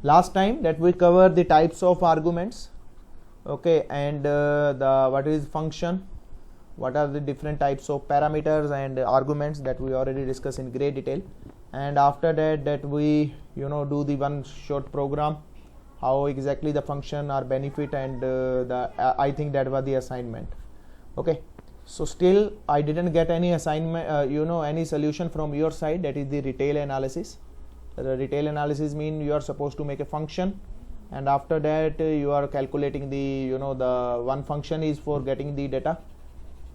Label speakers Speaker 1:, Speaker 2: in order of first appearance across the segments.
Speaker 1: Last time that we covered the types of arguments, okay, and the what is function, what are the different types of parameters and arguments, that we already discussed in great detail. And after that we do the one short program, how exactly the function are benefit, and I think that was the assignment. Okay, so still I didn't get any assignment, any solution from your side. That is the retail analysis. The retail analysis mean you are supposed to make a function, and after that you are calculating the the one function is for getting the data,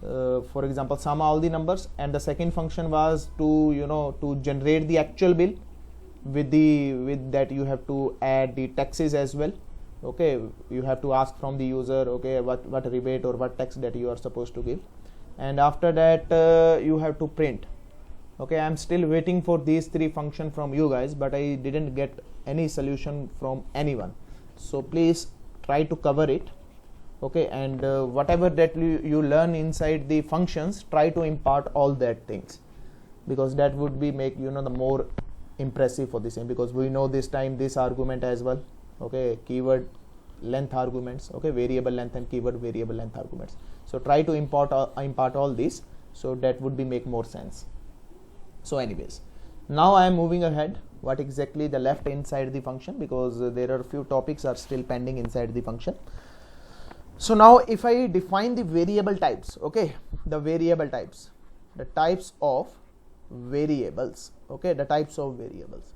Speaker 1: for example sum all the numbers, and the second function was to to generate the actual bill. With that you have to add the taxes as well. Okay, you have to ask from the user, okay, what rebate or what tax that you are supposed to give, and after that you have to print. Okay, I'm still waiting for these three functions from you guys, but I didn't get any solution from anyone. So please try to cover it. Okay, and whatever that you learn inside the functions, try to impart all that things, because that would be make the more impressive for the same, because we know this time this argument as well. Okay, keyword length arguments, okay, variable length and keyword variable length arguments. So try to impart all these, so that would be make more sense. So anyways, now I am moving ahead what exactly the left inside the function, because there are few topics are still pending inside the function. So now if I define the variable types, okay, the variable types, the types of variables, okay, the types of variables.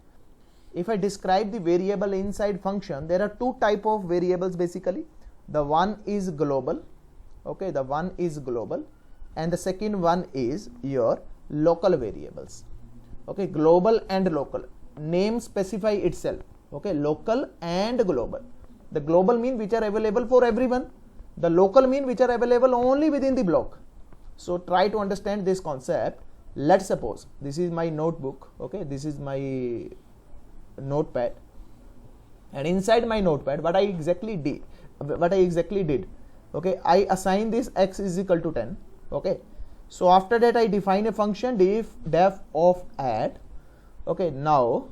Speaker 1: If I describe the variable inside function, there are two type of variables basically. The one is global, okay, the one is global, and the second one is your local variables. Okay, global and local, name specify itself. Okay, local and global. The global mean which are available for everyone, the local mean which are available only within the block. So try to understand this concept. Let's suppose this is my notebook, okay, this is my notepad, and inside my notepad what I exactly did, okay, I assign this x is equal to 10. Okay, so after that I define a function def of add. Okay, now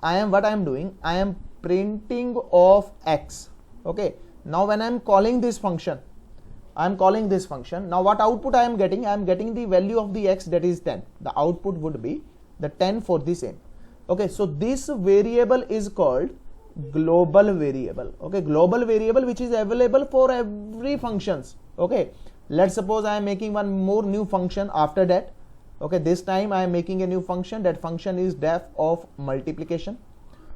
Speaker 1: I am doing, I am printing of x. Okay, now when I am calling this function, now what output I am getting? I am getting the value of the x, that is 10. The output would be the 10 for the same. Okay, so this variable is called global variable. Okay, global variable which is available for every functions. Okay, let's suppose I am making one more new function after that. Okay, this time I am making a new function. That function is def of multiplication.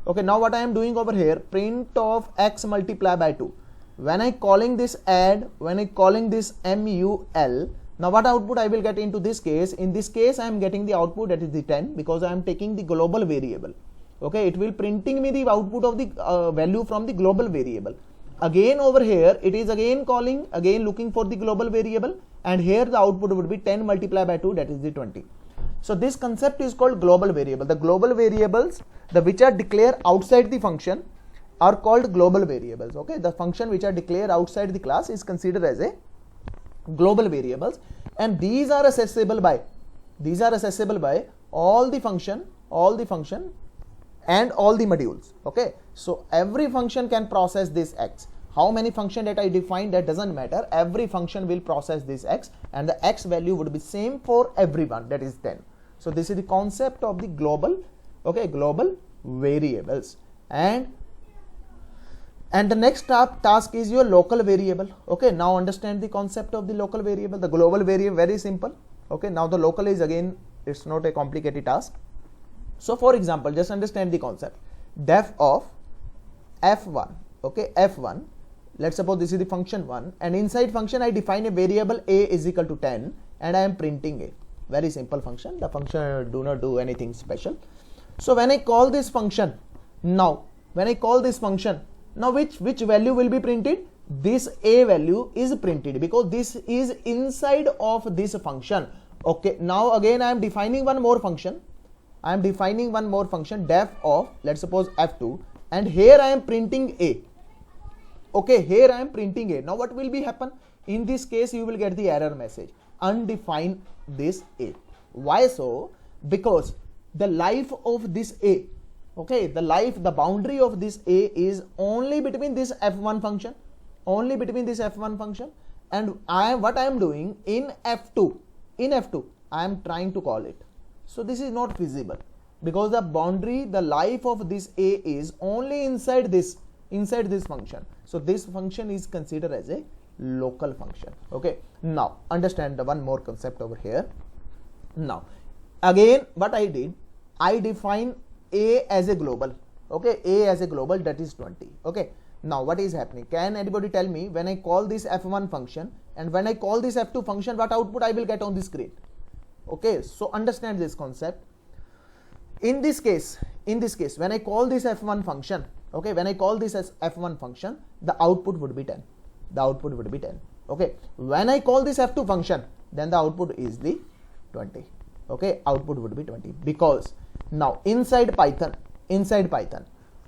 Speaker 1: Okay, now what I am doing over here, print of x multiply by 2. When I calling this add, when I calling this mul, now what output I will get into this case? In this case I am getting the output, that is the 10, because I am taking the global variable. Okay, it will printing me the output of the value from the global variable. Again over here it is again calling, again looking for the global variable, and here the output would be 10 multiplied by 2, that is the 20. So this concept is called global variable. The global variables, the which are declared outside the function, are called global variables. Okay, the function which are declared outside the class is considered as a global variables, and these are accessible by all the function and all the modules. Okay, so every function can process this x. How many function that I define, that doesn't matter. Every function will process this x, and the x value would be same for everyone, that is 10. So this is the concept of the global, okay, global variables. And the next task is your local variable. Okay, now understand the concept of the local variable. The global variable very simple. Okay, now the local is again, it's not a complicated task. So for example, just understand the concept. Def of f1. Okay, f1. Let's suppose this is the function 1, and inside function I define a variable a is equal to 10, and I am printing a. Very simple function. The function do not do anything special. So when I call this function, now which value will be printed? This a value is printed, because this is inside of this function. Okay, now again I am defining one more function. Def of, let's suppose f2, and here I am printing a. Okay, here I am printing a. Now what will be happen? In this case you will get the error message, undefined this a. Why so? Because the life of this a Okay, the boundary of this A is only between this f1 function, only between this f1 function, and what I am doing in f2, I am trying to call it. So this is not feasible, because the boundary, the life of this A is only inside this function. So this function is considered as a local function. Okay, now understand the one more concept over here. Now again, what I did, I define A as a global. Okay, A as a global, that is 20. Okay, now what is happening? Can anybody tell me, when I call this f1 function and when I call this f2 function, what output I will get on the screen? Okay, so understand this concept. In this case, when I call this f1 function, okay, when I call this as f1 function, the output would be 10. The output would be 10. Okay, when I call this f2 function, then the output is the 20. Okay, output would be 20, because now inside Python,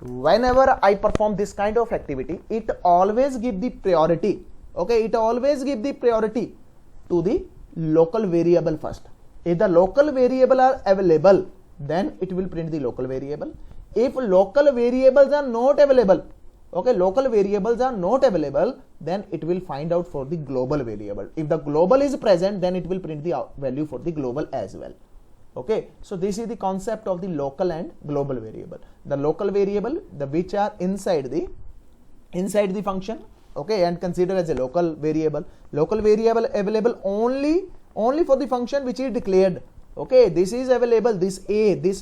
Speaker 1: whenever I perform this kind of activity, it always give the priority. Okay, it always give the priority to the local variable first. If the local variable are available, then it will print the local variable. If local variables are not available, okay, local variables are not available, then it will find out for the global variable. If the global is present, then it will print the value for the global as well. Okay, so this is the concept of the local and global variable. The local variable, the which are inside the function, okay, and consider as a local variable available only for the function which is declared. Okay, this is available, this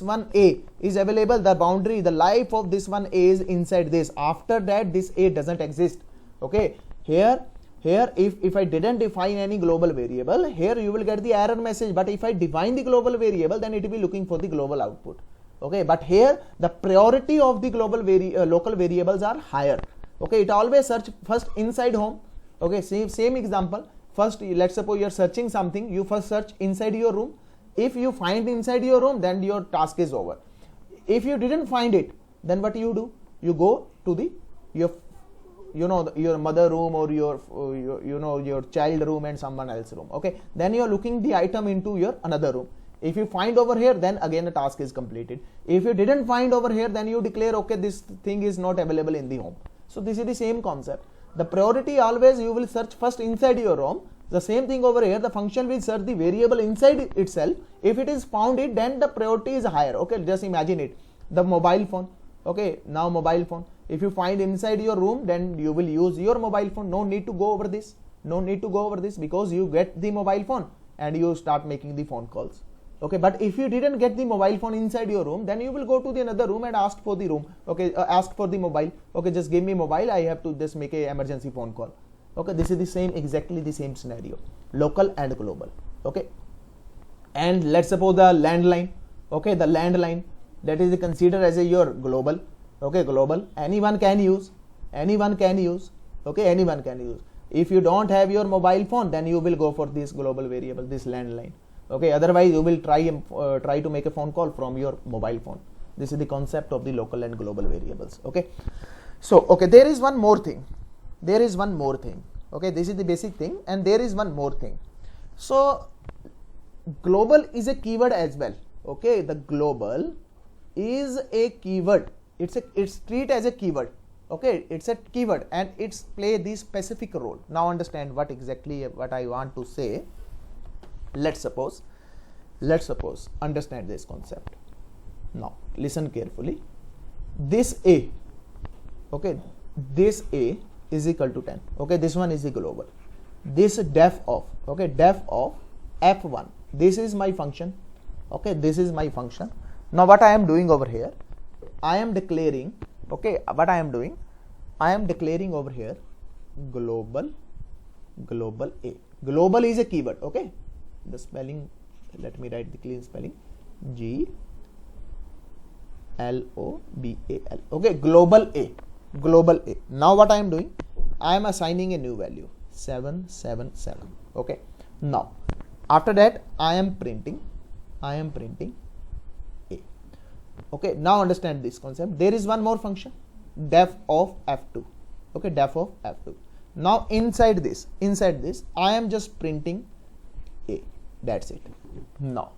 Speaker 1: one A is available, the boundary, the life of this one A is inside this. After that, this A doesn't exist. Okay, here if I didn't define any global variable, here you will get the error message. But if I define the global variable, then it will be looking for the global output. Okay, but here the priority of the global local variables are higher. Okay, it always search first inside home. Okay, same example. First, let's suppose you are searching something, you first search inside your room. If you find inside your room, then your task is over. If you didn't find it, then what you do? You go to your mother room or your child room and someone else room. Okay, then you are looking the item into your another room. If you find over here, then again the task is completed. If you didn't find over here, then you declare, okay, this thing is not available in the home. So this is the same concept. The priority always you will search first inside your room. The same thing over here, the function will search the variable inside itself. If it is found it, then the priority is higher. Okay, just imagine it. The mobile phone. Okay, now mobile phone. If you find inside your room, then you will use your mobile phone. No need to go over this. No need to go over this, because you get the mobile phone and you start making the phone calls. Okay, but if you didn't get the mobile phone inside your room, then you will go to the another room and ask for the room. Okay, ask for the mobile. Okay, just give me mobile. I have to just make a emergency phone call. Okay, this is the same, exactly the same scenario, local and global. Okay, and let's suppose the landline. Okay, the landline, that is considered as your global. Okay, global, anyone can use. Okay, anyone can use. If you don't have your mobile phone, then you will go for this global variable, this landline. Okay, otherwise you will try to make a phone call from your mobile phone. This is the concept of the local and global variables. Okay, so okay, there is one more thing. Okay, this is the basic thing, and there is one more thing. So global is a keyword as well. Okay, the global is a keyword. It's treated as a keyword. Okay, it's a keyword and it's play the specific role. Now understand what I want to say. Let's suppose understand this concept. Now listen carefully. This A, okay, this A is equal to 10. Okay, this one is the global. This def of, okay, def of f1, this is my function. Okay, this is my function. Now what I am doing over here, I am declaring, okay, what I am doing, I am declaring over here global A. Global is a keyword. Okay, the spelling, let me write the clean spelling, GLOBAL. Okay, global A. Now what I am doing, I am assigning a new value 777. Okay, now after that I am printing A. Okay, now understand this concept. There is one more function, def of f2. Okay, def of f2. Now inside this I am just printing A. That's it. Now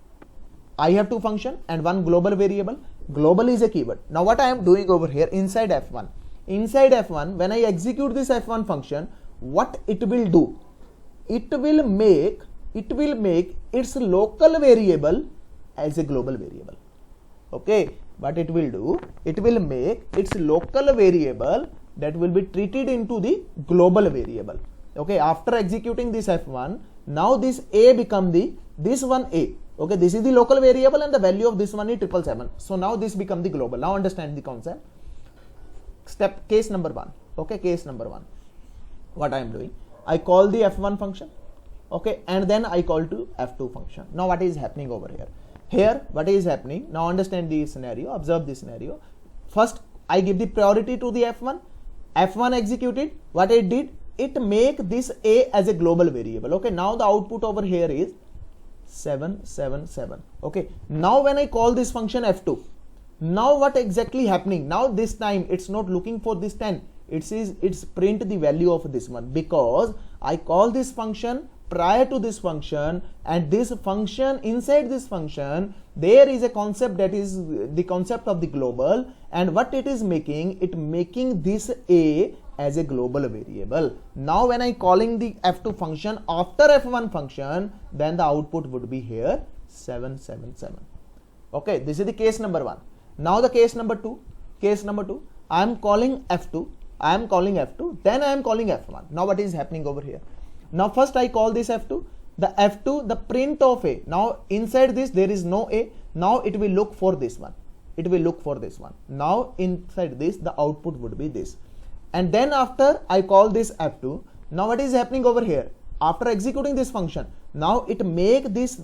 Speaker 1: I have two functions and one global variable. Global is a keyword. Now what I am doing over here inside F1, when I execute this F1 function, what it will do? It will make its local variable as a global variable. Okay, what it will do? It will make its local variable that will be treated into the global variable. Okay, after executing this F1, now this A become this one A. Okay, this is the local variable and the value of this one is 777. So now this become the global. Now understand the concept. Case number 1. Okay, case number 1. What I am doing? I call the F1 function. Okay, and then I call to F2 function. Now what is happening over here? Here, what is happening? Now understand the scenario. Observe the scenario. First, I give the priority to the F1. F1 executed. What it did? It make this A as a global variable. Okay, now the output over here is 777. Okay, now when I call this function F2, now what exactly happening? Now this time it's not looking for this 10. It's print the value of this one, because I call this function prior to this function, and this function, inside this function there is a concept that is the concept of the global, and what it is making, it making this A as a global variable. Now when I calling the F2 function after F1 function, then the output would be here 777. Okay, this is the case number 1. Now the case number 2. I am calling F2, then I am calling F1. Now what is happening over here? Now first I call this F2, the print of A. Now inside this there is no A. Now it will look for this one. Now inside this the output would be this. And then after I call this F2, now what is happening over here? After executing this function, now it make this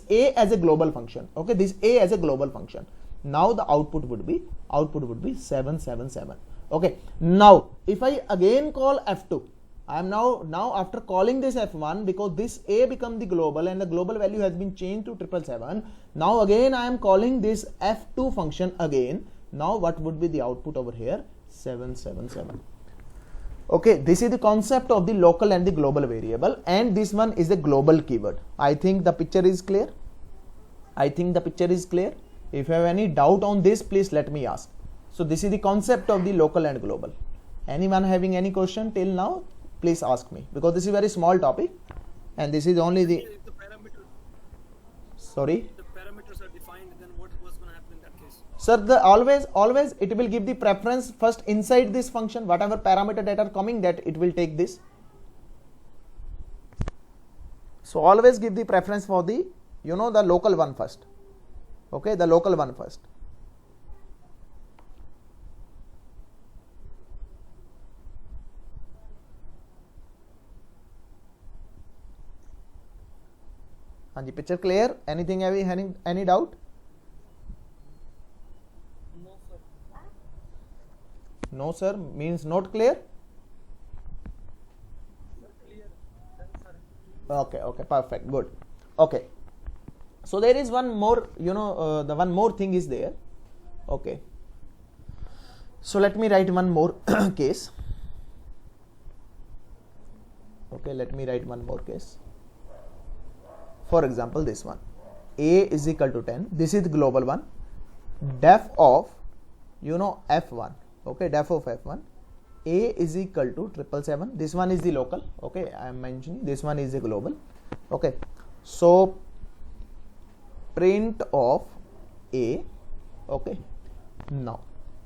Speaker 1: A as a global function. Okay, this A as a global function. Now the output would be 777. Okay, now if I again call F2, I am now after calling this F1, because this A become the global and the global value has been changed to 777. Now again I am calling this F2 function again. Now what would be the output over here? 777. Okay, this is the concept of the local and the global variable, and this one is the global keyword. I think the picture is clear. If you have any doubt on this, please let me ask. So this is the concept of the local and global. Anyone having any question till now, please ask me, because this is a very small topic and this is only the sorry.
Speaker 2: The parameters are defined, then what was going to happen in that case?
Speaker 1: Sir, always it will give the preference first inside this function, whatever parameter that are coming, that it will take this. So always give the preference for the the local one first. Okay, the local one first. Anji, picture clear? Anything any doubt?
Speaker 2: No, sir.
Speaker 1: No, sir means not clear.
Speaker 2: Clear. Then, sir.
Speaker 1: Okay, perfect, good. Okay, so there is one more, the one more thing is there. Okay, so let me write one more case. Okay, let me write one more case. For example, this one, A is equal to 10. This is the global one. Def of, F1. Okay, def of F1. A is equal to 777. This one is the local. Okay, I am mentioning this one is the global. Okay, so print of A. Okay, now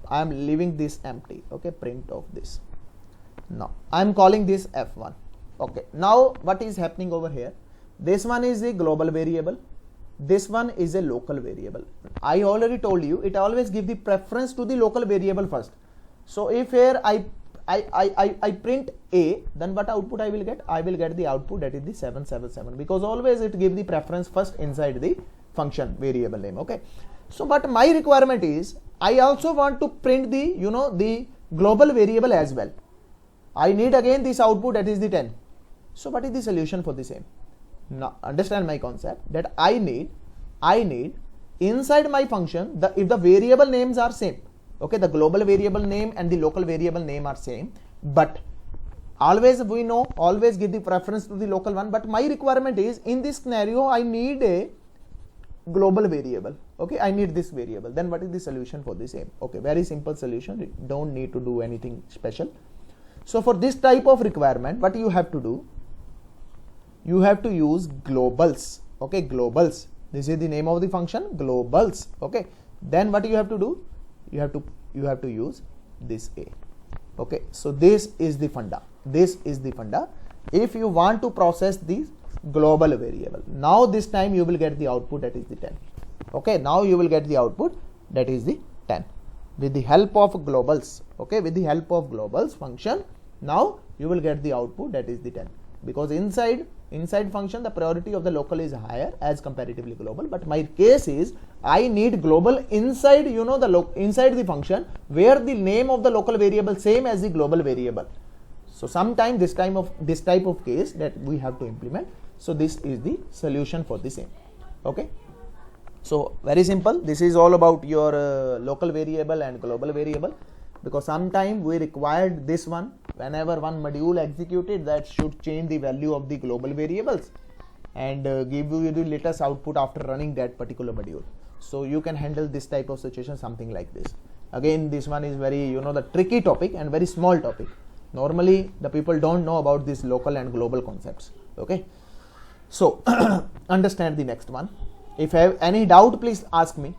Speaker 1: I am leaving this empty. Okay, print of this. Now I am calling this F1. Okay, now what is happening over here? This one is a global variable, this one is a local variable. I already told you it always give the preference to the local variable first. So if here I print A, then what output I will get? I will get the output that is the 777, because always it give the preference first inside the function variable name. Okay, so but my requirement is I also want to print the the global variable as well. I need again this output that is the 10. So what is the solution for the same? Now understand my concept, that I need inside my function, if the variable names are same, okay, the global variable name and the local variable name are same, but always we know, always give the preference to the local one, but my requirement is in this scenario I need a global variable. Okay, I need this variable. Then what is the solution for the same? Okay, very simple solution. You don't need to do anything special. So for this type of requirement, what you have to do? You have to use globals. Okay, globals. This is the name of the function, globals. Okay, then what you have to do? You have to use this A. Okay, so this is the funda. This is the funda. If you want to process the global variable, now this time you will get the output, that is the 10. Okay, now you will get the output, that is the 10 with the help of globals. Okay, with the help of globals function, now you will get the output, that is the 10, because inside function the priority of the local is higher as comparatively global. But my case is I need global inside, you know, the inside the function where the name of the local variable same as the global variable. So sometime this type of case that we have to implement. So this is the solution for the same. Okay, so very simple. This is all about your local variable and global variable, because sometime we required this one. Whenever one module executed, that should change the value of the global variables and give you the latest output after running that particular module. So you can handle this type of situation, something like this. Again, this one is very, you know, the tricky topic and very small topic. Normally the people don't know about these local and global concepts. Okay, so understand the next one. If you have any doubt, please ask me.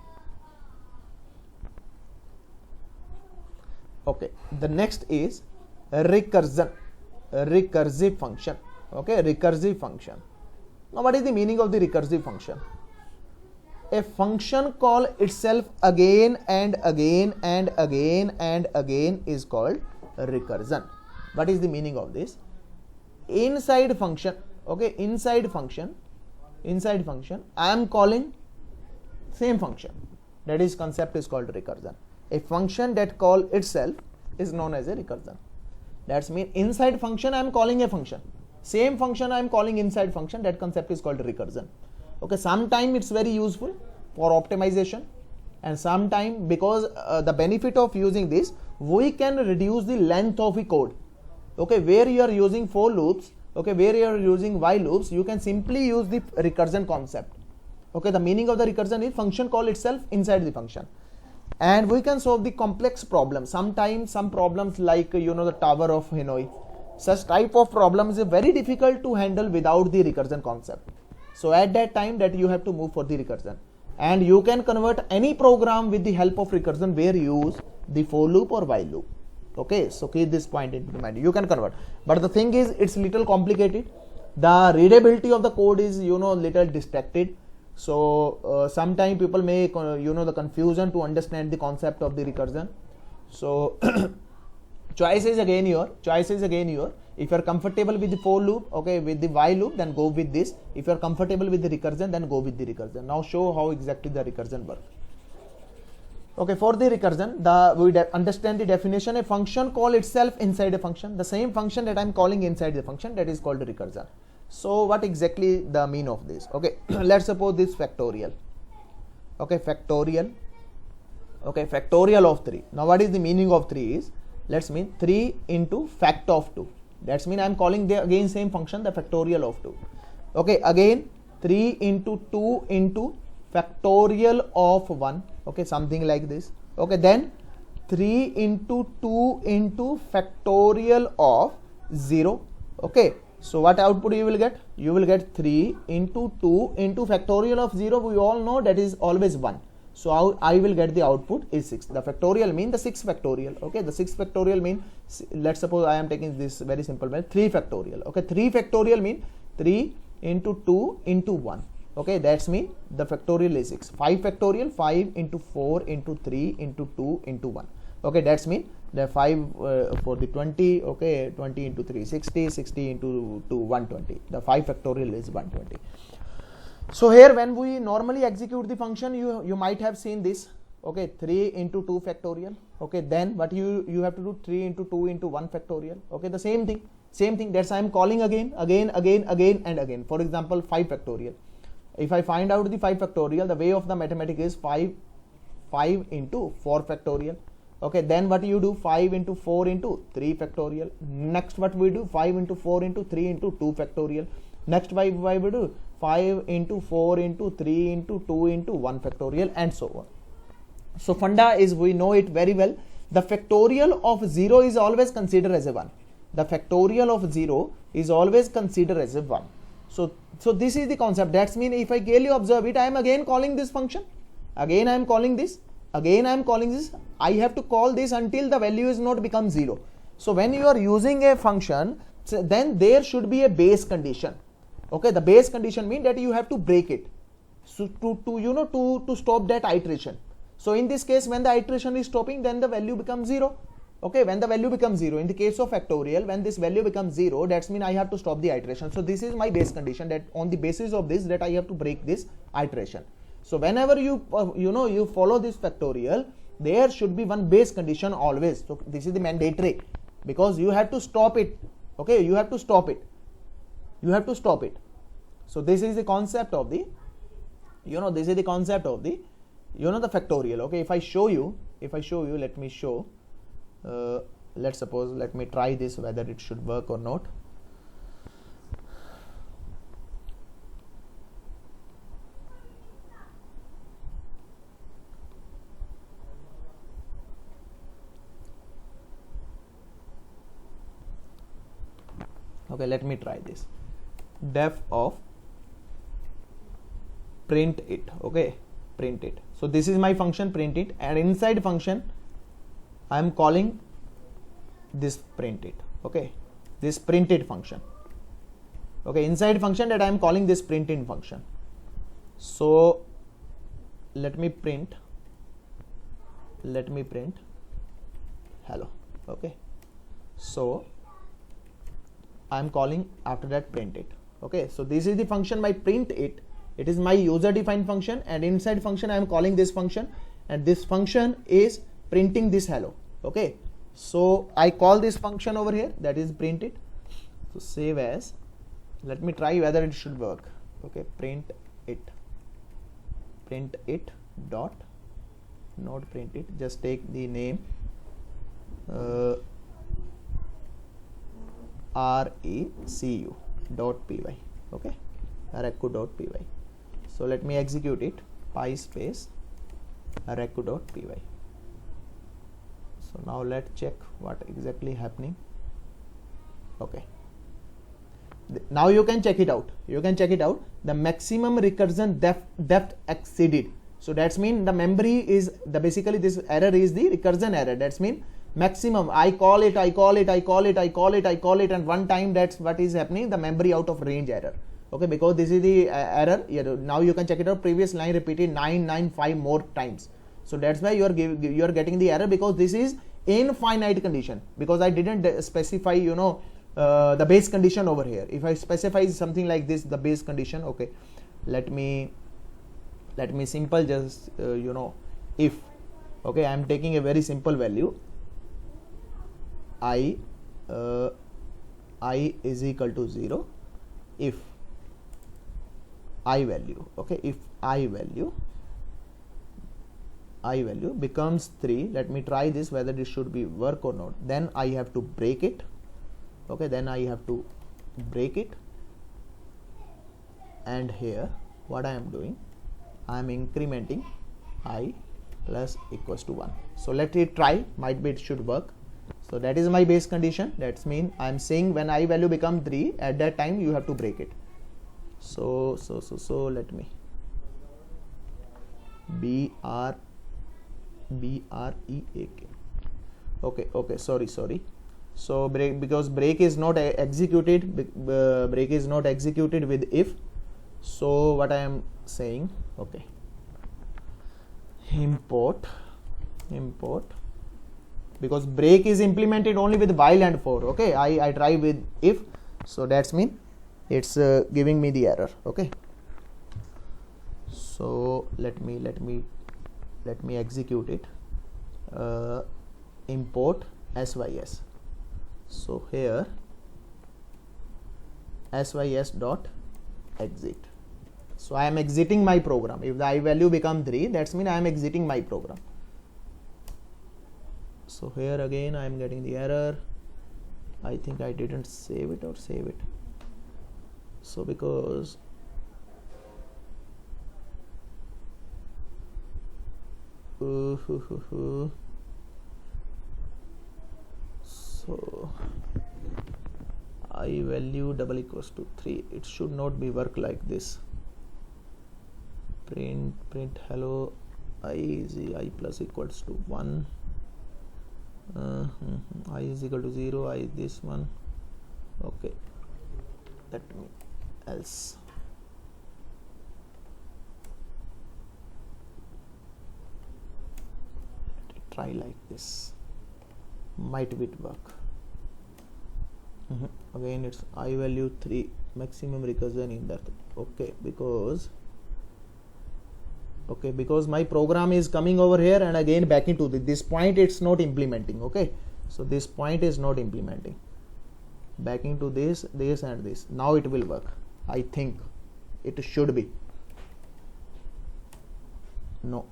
Speaker 1: Okay, the next is recursion, recursive function. Okay, recursive function. Now what is the meaning of the recursive function? A function call itself again and again and again and again is called recursion. What is the meaning of this? Inside function, okay, inside function I am calling same function. That is concept is called recursion. A function that call itself is known as a recursion. That's mean inside function I am calling a function, same function I am calling inside function. That concept is called recursion. Okay, sometime it's very useful for optimization, and sometime because the benefit of using this, we can reduce the length of a code. Okay, where you are using for loops, okay, where you are using while loops, you can simply use the recursion concept. Okay, the meaning of the recursion is function call itself inside the function, and we can solve the complex problems. Sometimes some problems like, you know, the Tower of Hanoi, such type of problems is very difficult to handle without the recursion concept. So at that time that you have to move for the recursion, and you can convert any program with the help of recursion where you use the for loop or while loop. Okay, so keep this point in mind. You can convert, but the thing is it's little complicated. The readability of the code is, you know, little distracted. So sometimes people may, you know, the confusion to understand the concept of the recursion. So choice is again your. If you are comfortable with the for loop, okay, with the while loop, then go with this. If you are comfortable with the recursion, then go with the recursion. Now show how exactly the recursion works. Okay, for the recursion, we understand the definition. A function call itself inside a function, the same function that I am calling inside the function, that is called recursion. So what exactly the mean of this? Okay, let's suppose this factorial. Okay, factorial. Okay, factorial of 3. Now what is the meaning of 3 is, let's mean 3 into fact of 2. That's mean I am calling the again same function, the factorial of 2. Okay, again 3 into 2 into factorial of 1. Okay, something like this. Okay, then 3 into 2 into factorial of 0. Okay, so what output you will get? You will get 3 into 2 into factorial of 0. We all know that is always 1. So I will get the output is 6. The factorial mean the 6 factorial. Okay, the 6 factorial mean, let's suppose I am taking this very simple way, 3 factorial. Okay, 3 factorial mean 3 into 2 into 1. Okay, that's mean the factorial is 6. 5 factorial, 5 into 4 into 3 into 2 into 1. Okay, that's mean the 5 for the 20. Okay, 20 into 3 60, 60 into 2 120. The 5 factorial is 120. So here when we normally execute the function, you might have seen this. Okay, 3 into 2 factorial. Okay, then what you have to do, 3 into 2 into 1 factorial. Okay, the same thing. That's I am calling again and again. For example, 5 factorial. If I find out the 5 factorial, the way of the mathematics is 5 into 4 factorial. Okay, then what you do, 5 into 4 into 3 factorial. Next what we do, 5 into 4 into 3 into 2 factorial. Next we do 5 into 4 into 3 into 2 into 1 factorial and so on. So funda is, we know it very well, the factorial of 0 is always considered as a 1. The factorial of 0 is always considered as a 1. So this is the concept. That's mean if I clearly observe it, I am again calling this function, again I am calling this, again I am calling this. I have to call this until the value is not become 0. So when you are using a function, then there should be a base condition. Okay, the base condition means that you have to break it, so to stop that iteration. So in this case, when the iteration is stopping, then the value becomes 0. Okay, when the value becomes 0, in the case of factorial, when this value becomes 0, that's mean I have to stop the iteration. So this is my base condition, that on the basis of this, that I have to break this iteration. So whenever you you follow this factorial, there should be one base condition always. So this is the mandatory, because you have to stop it. Okay, you have to stop it. You have to stop it. So this is the concept of the, this is the concept of the, the factorial. Okay, if I show you, let me show. Let's suppose, let me try this whether it should work or not. Okay, let me try this. Def of print it. Okay, print it. So this is my function print it, and inside function I am calling this print it. Okay, this printed function. Okay, inside function that I am calling this printing function. So let me print hello. Okay, so I am calling after that print it. Okay, so this is the function my print it. It is my user defined function, and inside function I am calling this function, and this function is printing this hello. Okay, so I call this function over here, that is print it. So save as, let me try whether it should work. Okay, print it dot, not print it, just take the name recu dot py. Okay, recu dot py. So let me execute it, py space recu dot py. So now let's check what exactly happening. Okay, now you can check it out. The maximum recursion depth exceeded. So that's mean the memory is the, basically this error is the recursion error. That's mean maximum, I call it, and one time that's what is happening, the memory out of range error. Okay, because this is the error. Now you can check it out. Previous line repeated 995 more times. So that's why you are getting the error, because this is infinite condition, because I didn't specify the base condition over here. If I specify something like this, the base condition, okay, let me simple just if, okay, I am taking a very simple value, I is equal to 0 if I value, okay, if I value becomes 3. Let me try this whether this should be work or not. Then I have to break it. Okay, then I have to break it, and here what I am doing, I am incrementing I plus equals to 1. So let it try, might be it should work. So that is my base condition. That's mean I am saying when I value become 3, at that time you have to break it. So let me break. Okay, sorry. So break, because break is not executed with if. So what I am saying, okay, import, because break is implemented only with while and for. Okay, I try with if, so that's mean it's giving me the error. Okay, so let me execute it. Import sys. So here sys dot exit. So I am exiting my program. If the I value become 3, that's mean I am exiting my program. So here again I am getting the error. I think I didn't save it or save it. So because So I value double equals to 3. It should not be work like this. Print hello I is I plus equals to 1. I is equal to 0. I this one. Okay, that means else. Try like this, might it work. Again it's I value 3, maximum recursion in that. Okay, because my program is coming over here and again back into this point, it's not implementing. Okay, so this point is not implementing, back into this and this. Now it will work. I think it should be. No,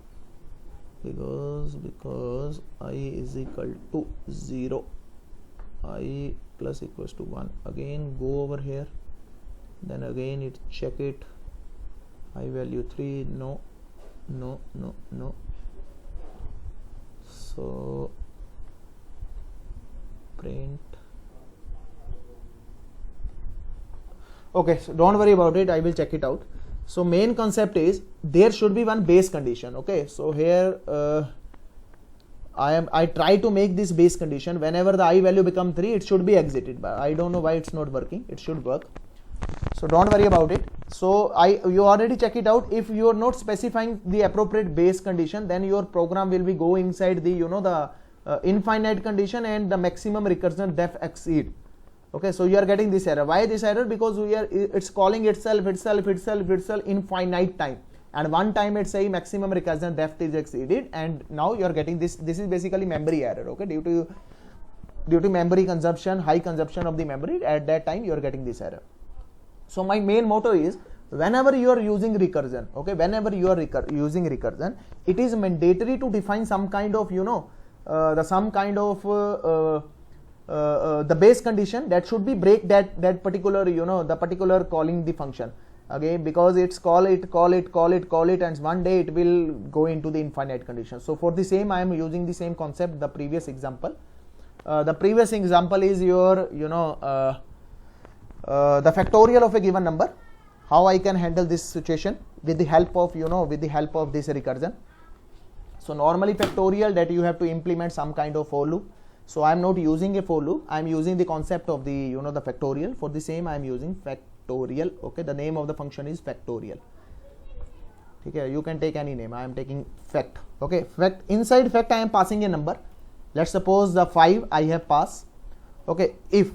Speaker 1: because I is equal to 0, I plus equals to 1. Again go over here, then again it check it. I value 3. No. So print. Okay, so don't worry about it, I will check it out. So main concept is there should be one base condition. Okay, so here I try to make this base condition. Whenever the I value become 3, it should be exited, but I don't know why it's not working. It should work, so don't worry about it. So you already check it out. If you are not specifying the appropriate base condition, then your program will be go inside the the infinite condition and the maximum recursion def exceed. Okay, so you are getting this error. Why this error? Because it's calling itself infinite time, and one time it's say maximum recursion depth is exceeded, and now you are getting this. This is basically memory error. Okay, due to memory consumption, high consumption of the memory, at that time you are getting this error. So my main motto is, whenever you are using recursion, okay, whenever you are using recursion, it is mandatory to define some kind of the base condition that should be break that particular the particular calling the function. Okay, because it's call it, and one day it will go into the infinite condition. So for the same I am using the same concept. The previous example is your the factorial of a given number. How I can handle this situation with the help of this recursion. So normally factorial, that you have to implement some kind of for loop. So I am not using a for loop, I am using the concept of the the factorial. For the same I am using factorial. Okay, the name of the function is factorial. Okay, you can take any name. I am taking fact. Okay, fact. Inside fact I am passing a number. Let's suppose the 5 I have passed. Okay, if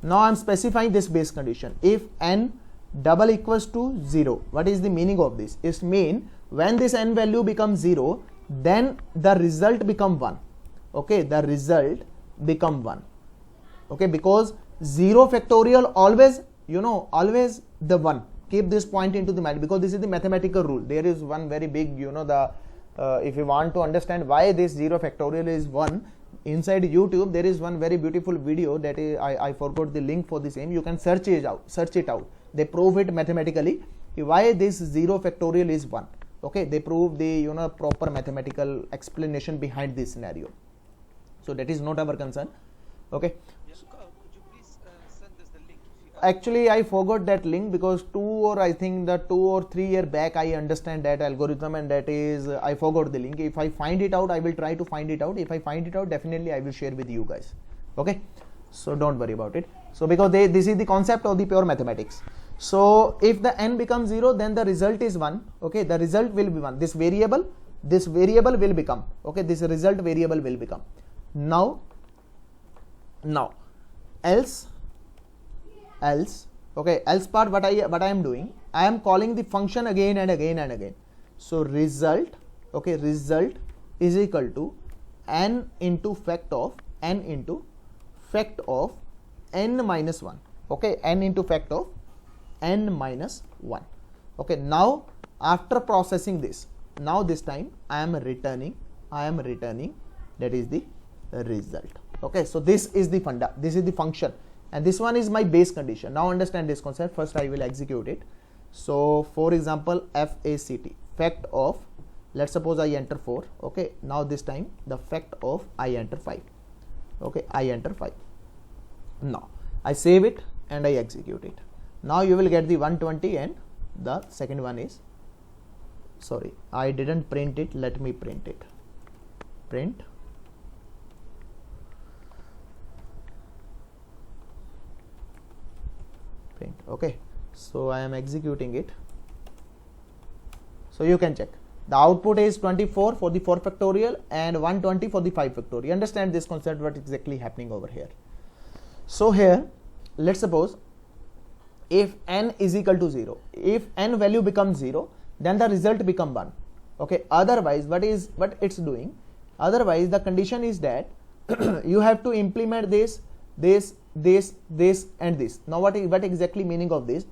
Speaker 1: now I am specifying this base condition. If n double equals to 0, what is the meaning of this? It mean when this n value becomes 0, then the result become 1. Okay, the result become 1. Okay, because 0 factorial always always the 1. Keep this point into the mind, because this is the mathematical rule. There is one very big if you want to understand why this 0 factorial is 1, inside YouTube there is one very beautiful video that is, I forgot the link for the same. You can search it out. They prove it mathematically why this 0 factorial is 1. Okay, they prove the proper mathematical explanation behind this scenario. So that is not our concern. Okay.
Speaker 3: Yes, could you please send us the link?
Speaker 1: Actually, I forgot that link, because 2 or 3 years back I understand that algorithm, and that is I forgot the link. If I find it out, I will try to find it out. If I find it out, definitely I will share with you guys. Okay, so don't worry about it. So because this is the concept of the pure mathematics. So if the n becomes 0, then the result is 1. Okay, the result will be 1. This variable will become, okay, this result variable will become. Now else, okay, else part, what I am doing, I am calling the function again and again and again. So result, okay, result is equal to n into fact of n minus 1. Okay, n into fact of n minus 1. Okay, now after processing this, now this time I am returning that is the result. Okay, so this is the function, and this one is my base condition. Now understand this concept. First I will execute it. So for example, fact of let's suppose I enter 4. Okay, now this time the fact of I enter 5. Okay, I enter 5. Now I save it and I execute it. Now you will get the 120, and the second one is, sorry, I didn't print it, let me print it. Print okay, so I am executing it. So you can check the output is 24 for the 4 factorial and 120 for the 5 factorial. You understand this concept, what exactly happening over here. So here let's suppose if n is equal to 0, if n value becomes 0, then the result become 1. Okay, otherwise what it's doing, otherwise the condition is that you have to implement this and this. Now what exactly meaning of this?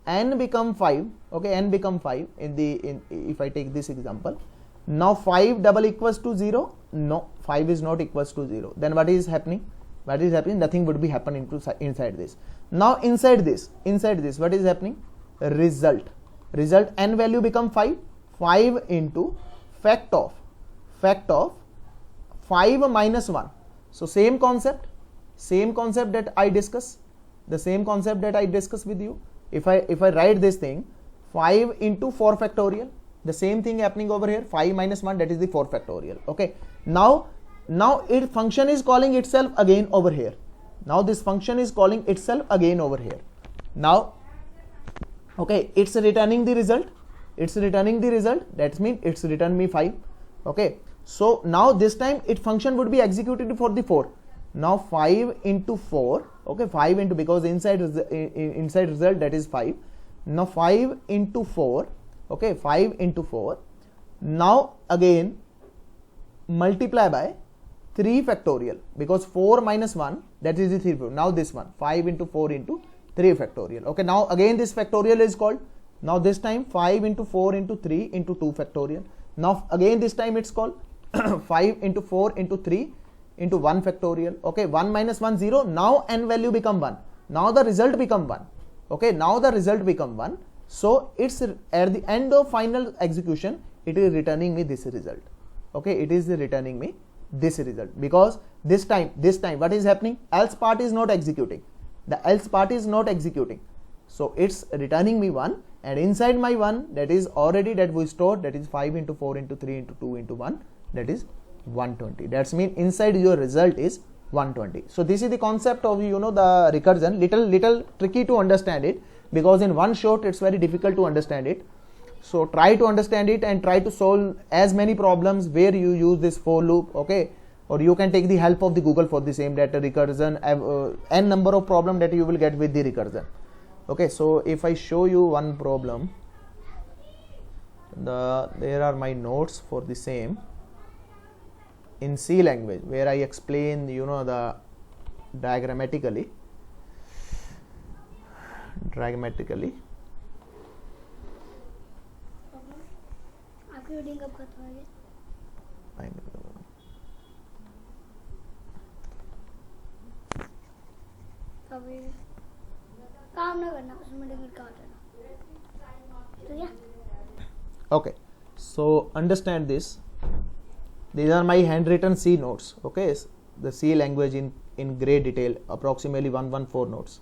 Speaker 1: N become 5. Okay, n become 5 if I take this example. Now 5 double equals to 0. No, 5 is not equals to 0. Then what is happening? Nothing would be happening inside this. Now inside this what is happening? Result n value become 5 into fact of 5 minus 1. So same concept that I discuss, with you. If I write this thing 5 into 4 factorial, the same thing happening over here, 5 minus 1, that is the 4 factorial. Okay, now its function is calling itself again over here. Now this function is calling itself again over here. Now okay, it's returning the result, that means it's return me 5. Okay, so now this time its function would be executed for the 4. Now 5 into 4, okay, 5 into, because inside result that is 5. Now 5 into 4, okay, 5 into 4. Now again multiply by 3 factorial, because 4 minus 1, that is the 3. Now this one 5 into 4 into 3 factorial. Okay, now again this factorial is called. Now this time 5 into 4 into 3 into 2 factorial. Now again this time it's called 5 into 4 into 3 into 1 factorial. Okay, 1 minus 1 0. Now n value become 1. Now the result become 1. Okay, now the result become 1. So it's at the end of final execution, it is returning me this result. Okay, it is returning me this result, because this time what is happening? Else part is not executing. The else part is not executing. So it's returning me 1, and inside my 1, that is already that we stored, that is 5 into 4 into 3 into 2 into 1, that is 120. That's mean inside your result is 120. So this is the concept of, the recursion. Little tricky to understand it, because in one shot it's very difficult to understand it. So try to understand it and try to solve as many problems where you use this for loop. Okay, or you can take the help of the Google for the same data recursion, n number of problem that you will get with the recursion. Okay, so if I show you one problem, there are my notes for the same in C language, where I explain the diagrammatically.
Speaker 4: आपकी reading कब खत्म होगी? कभी काम ना करना, उसमें ticket काट देना, ठीक है?
Speaker 1: Okay, so understand this. These are my handwritten C notes. Okay, the C language in great detail, approximately 114 notes,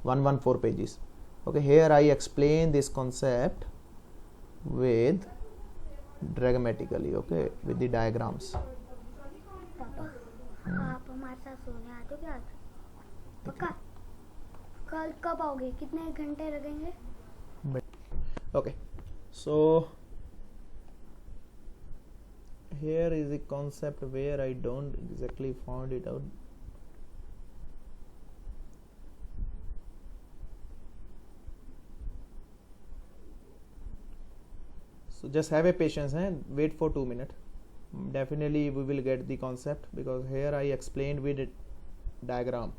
Speaker 1: 114 pages. Okay, here I explain this concept with diagrammatically. Okay, with the diagrams.
Speaker 4: पापा, आप हमारे साथ सोने आते हो क्या आज? पक्का? कल कब आओगे? कितने घंटे लगेंगे?
Speaker 1: Okay, so here is the concept where I don't exactly found it out. So just have a patience and wait for 2 minutes. Definitely we will get the concept, because here I explained with it diagram.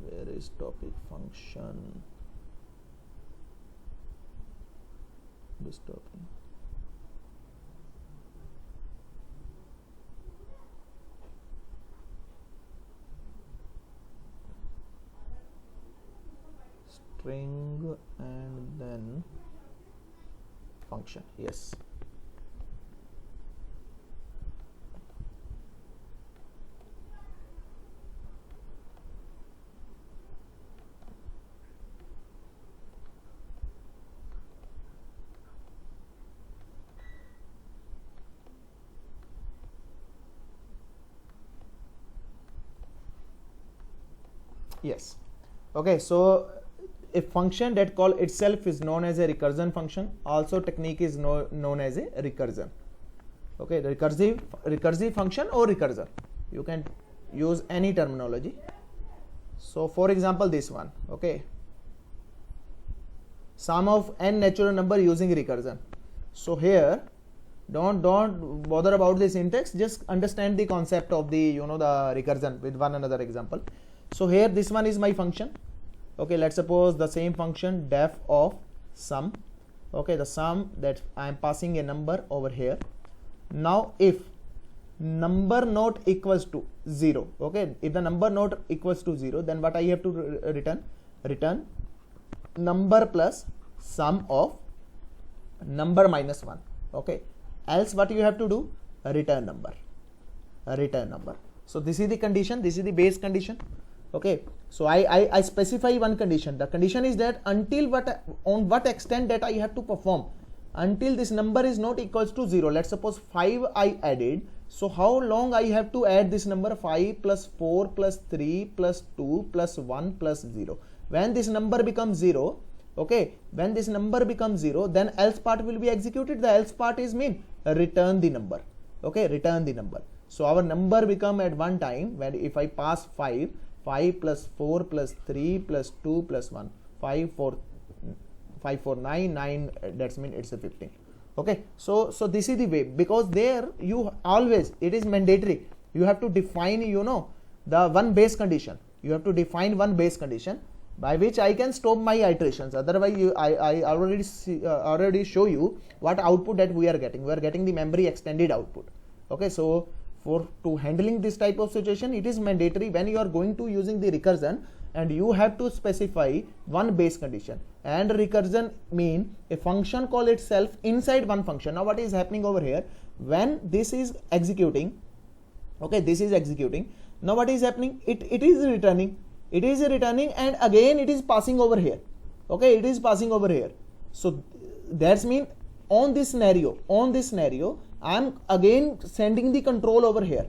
Speaker 1: Where is this topic function, this topic. String and then function. Yes. Yes. Okay, so a function that call itself is known as a recursion function. Also technique is known as a recursion. Okay, the recursive function or recursion, you can use any terminology. So for example, this one, okay, sum of n natural number using recursion. So here don't bother about the syntax, just understand the concept of the the recursion with one another example. So here this one is my function. Okay, let's suppose the same function def of sum. Okay, the sum that I am passing a number over here. Now if number not equals to 0, okay, if the number not equals to 0, then what I have to return number plus sum of number minus 1. Okay, else what you have to do, return number. So this is the condition, this is the base condition. Okay, so I specify one condition. The condition is that until on what extent that I have to perform until this number is not equals to 0. Let's suppose 5 I added. So how long I have to add this number? 5 plus 4 plus 3 plus 2 plus 1 plus 0. When this number becomes 0, okay, when this number becomes 0, then else part will be executed. The else part is mean return the number. Okay, return the number. So our number become at one time when if I pass 5 plus 4 plus 3 plus 2 plus 1, 5 4 9, that's mean it's a 15. Okay, so this is the way, because there you always, it is mandatory, you have to define the one base condition. You have to define one base condition by which I can stop my iterations. Otherwise I already show you what output that we are getting. We are getting the memory extended output. Okay, so to handling this type of situation, it is mandatory when you are going to using the recursion, and you have to specify one base condition. And recursion mean a function call itself inside one function. Now what is happening over here, when this is executing, okay, this is executing, now what is happening, it is returning, and again it is passing over here. Okay, it is passing over here. So that's mean on this scenario I am again sending the control over here.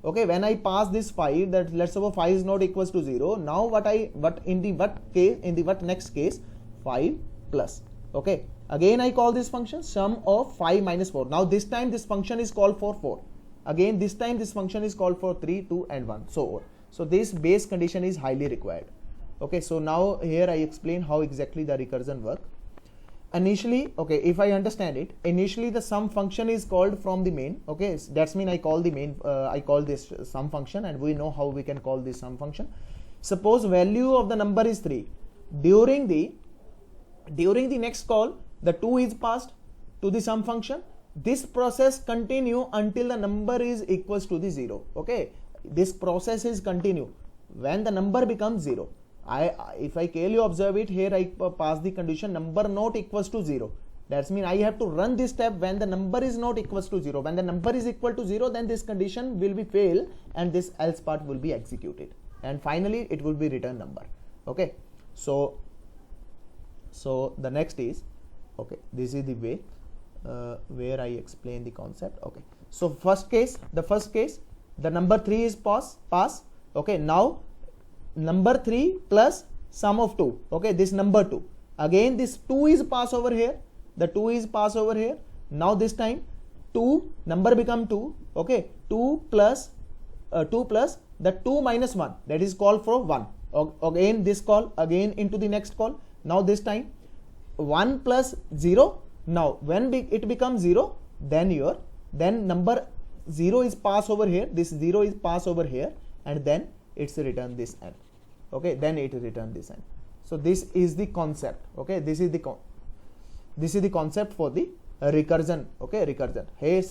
Speaker 1: Okay, when I pass this 5, that let's suppose 5 is not equals to 0. Now in the next case 5 plus. Okay, again I call this function sum of 5 minus 4. Now this time this function is called for 4. Again this time this function is called for 3, 2 and 1, so on. So this base condition is highly required. Okay, so now here I explain how exactly the recursion work. Initially, okay, if I understand it, initially the sum function is called from the main. Okay, that's mean I call the main, I call this sum function, and we know how we can call this sum function. Suppose value of the number is 3. During the next call, the 2 is passed to the sum function. This process continue until the number is equals to the 0. Okay, this process is continue when the number becomes 0. If I clearly observe it here, I pass the condition number not equals to 0. That's mean I have to run this step when the number is not equals to 0. When the number is equal to 0, then this condition will be fail and this else part will be executed, and finally it will be return number. Okay, so the next is, okay, this is the way where I explain the concept. Okay, so the first case, the number 3 is pass. Okay, now number 3 plus sum of 2. Okay, this number 2, again this 2 is pass over here, the 2 is pass over here. Now this time 2 number become 2. Okay, 2 plus the 2 minus 1, that is called for 1. Again this call again into the next call. Now this time 1 plus 0. Now when it becomes 0, then number 0 is pass over here, this 0 is pass over here, and then it's return this n. Okay, then it return this n. So this is the concept. Okay, this is the concept for the recursion. Okay, recursion. Here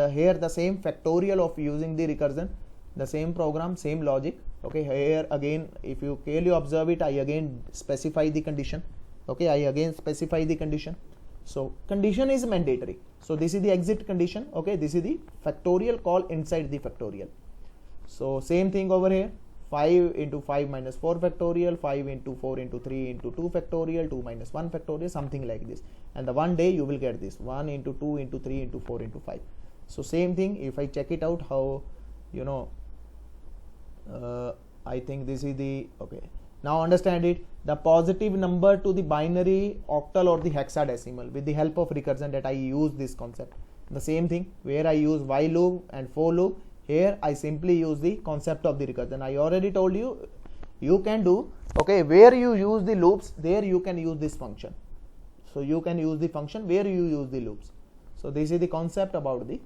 Speaker 1: here the same factorial of using the recursion, the same program, same logic. Okay, here again if you clearly observe it, I again specify the condition. Okay, I again specify the condition. So condition is mandatory. So this is the exit condition. Okay, this is the factorial call inside the factorial. So same thing over here, 5 into 5 minus 4 factorial, 5 into 4 into 3 into 2 factorial, 2 minus 1 factorial, something like this. And the one day you will get this 1 into 2 into 3 into 4 into 5. So same thing, if I check it out how, you know, I think this is the, okay, now understand it, the positive number to the binary, octal or the hexadecimal with the help of recursion that I use this concept. The same thing where I use while loop and for loop, here I simply use the concept of the recursion. I already told you, you can do, okay, where you use the loops, there you can use this function. So you can use the function where you use the loops. So this is the concept about the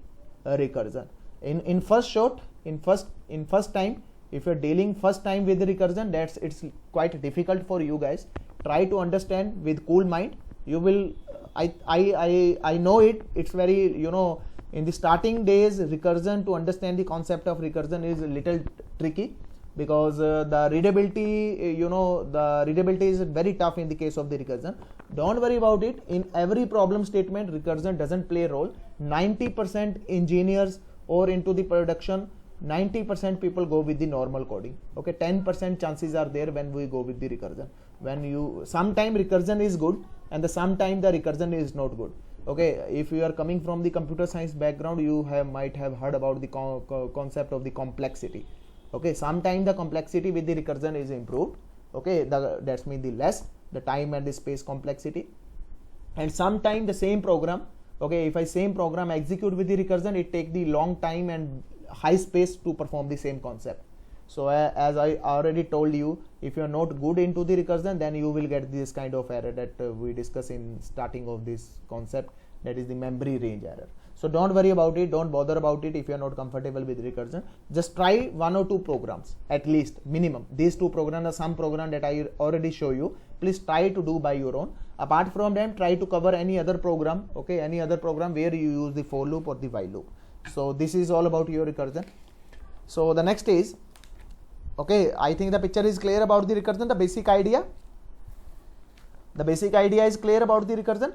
Speaker 1: recursion. In first time, if you're dealing first time with the recursion, it's quite difficult for you guys. Try to understand with cool mind. You will, I know it, it's very, you know, in the starting days, recursion, to understand the concept of recursion is a little tricky, because the readability, you know, the readability is very tough in the case of the recursion. Don't worry about it. In every problem statement, recursion doesn't play a role. 90% engineers or into the production, 90% people go with the normal coding. Okay, 10% chances are there when we go with the recursion. When you, sometime recursion is good and sometime the recursion is not good. Okay, if you are coming from the computer science background, you might have heard about the concept of the complexity. Okay, sometimes the complexity with the recursion is improved. Okay, that's mean the less the time and the space complexity. And sometimes the same program, okay, if I same program execute with the recursion, it take the long time and high space to perform the same concept. So as I already told you, if you are not good into the recursion, then you will get this kind of error that we discussed in starting of this concept, that is the memory range error. So don't worry about it, don't bother about it if you are not comfortable with recursion. Just try 1 or 2 programs at least, minimum. These 2 programs are some program that I already show you. Please try to do by your own. Apart from them, try to cover any other program, okay, any other program where you use the for loop or the while loop. So this is all about your recursion. So the next is, okay, I think the picture is clear about the recursion, the basic idea. The basic idea is clear about the recursion.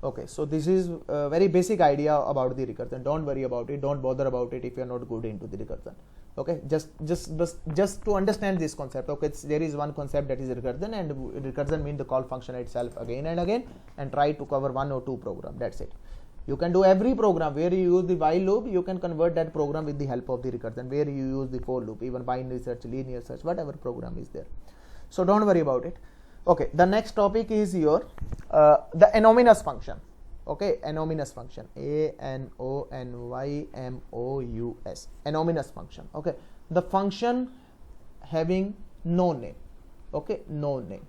Speaker 1: Okay, so this is a very basic idea about the recursion. Don't worry about it, don't bother about it if you are not good into the recursion. Okay, just to understand this concept. Okay, there is one concept that is recursion, and recursion means the call function itself again and again, and try to cover 1 or 2 program. That's it. You can do every program where you use the while loop, you can convert that program with the help of the recursion, where you use the for loop, even binary search, linear search, whatever program is there. So don't worry about it. Okay, the next topic is your the anonymous function. Okay, anonymous function, ANONYMOUS, anonymous function. Okay, the function having no name. Okay, no name,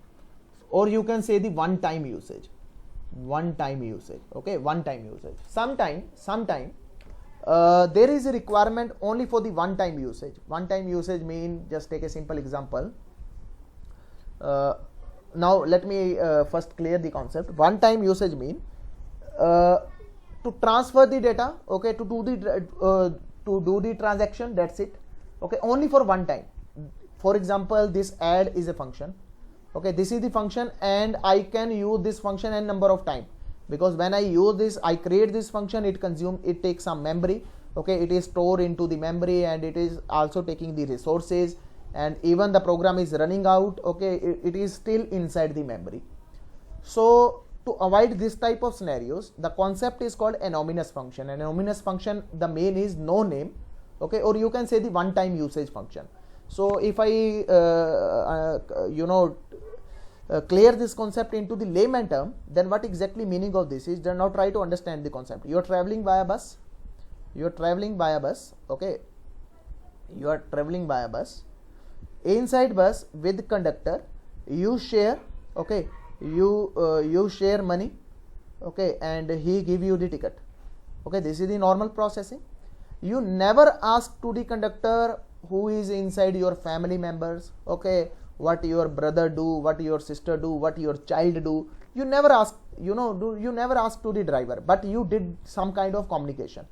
Speaker 1: or you can say the one-time usage. One-time usage. Okay, one-time usage. Sometime there is a requirement only for the one-time usage. One-time usage mean, just take a simple example. Now let me first clear the concept. One-time usage mean to transfer the data, okay, to do the transaction, that's it. Okay, only for one time. For example, this add is a function. Okay, this is the function, and I can use this function n number of time, because when I use this, I create this function, it takes some memory. Okay, it is stored into the memory, and it is also taking the resources, and even the program is running out. Okay, it is still inside the memory. So to avoid this type of scenarios, the concept is called anonymous function. Anonymous function, the main is no name. Okay, or you can say the one-time usage function. So if I clear this concept into the layman term, then what exactly meaning of this is, then now try to understand the concept. You are traveling by a bus. Okay, you are traveling by a bus. Inside bus with conductor, you share. Okay, you share money. Okay, and he give you the ticket. Okay, this is the normal processing. You never ask to the conductor who is inside your family members, okay, what your brother do, what your sister do, what your child do. You never ask, you never ask to the driver, but you did some kind of communication.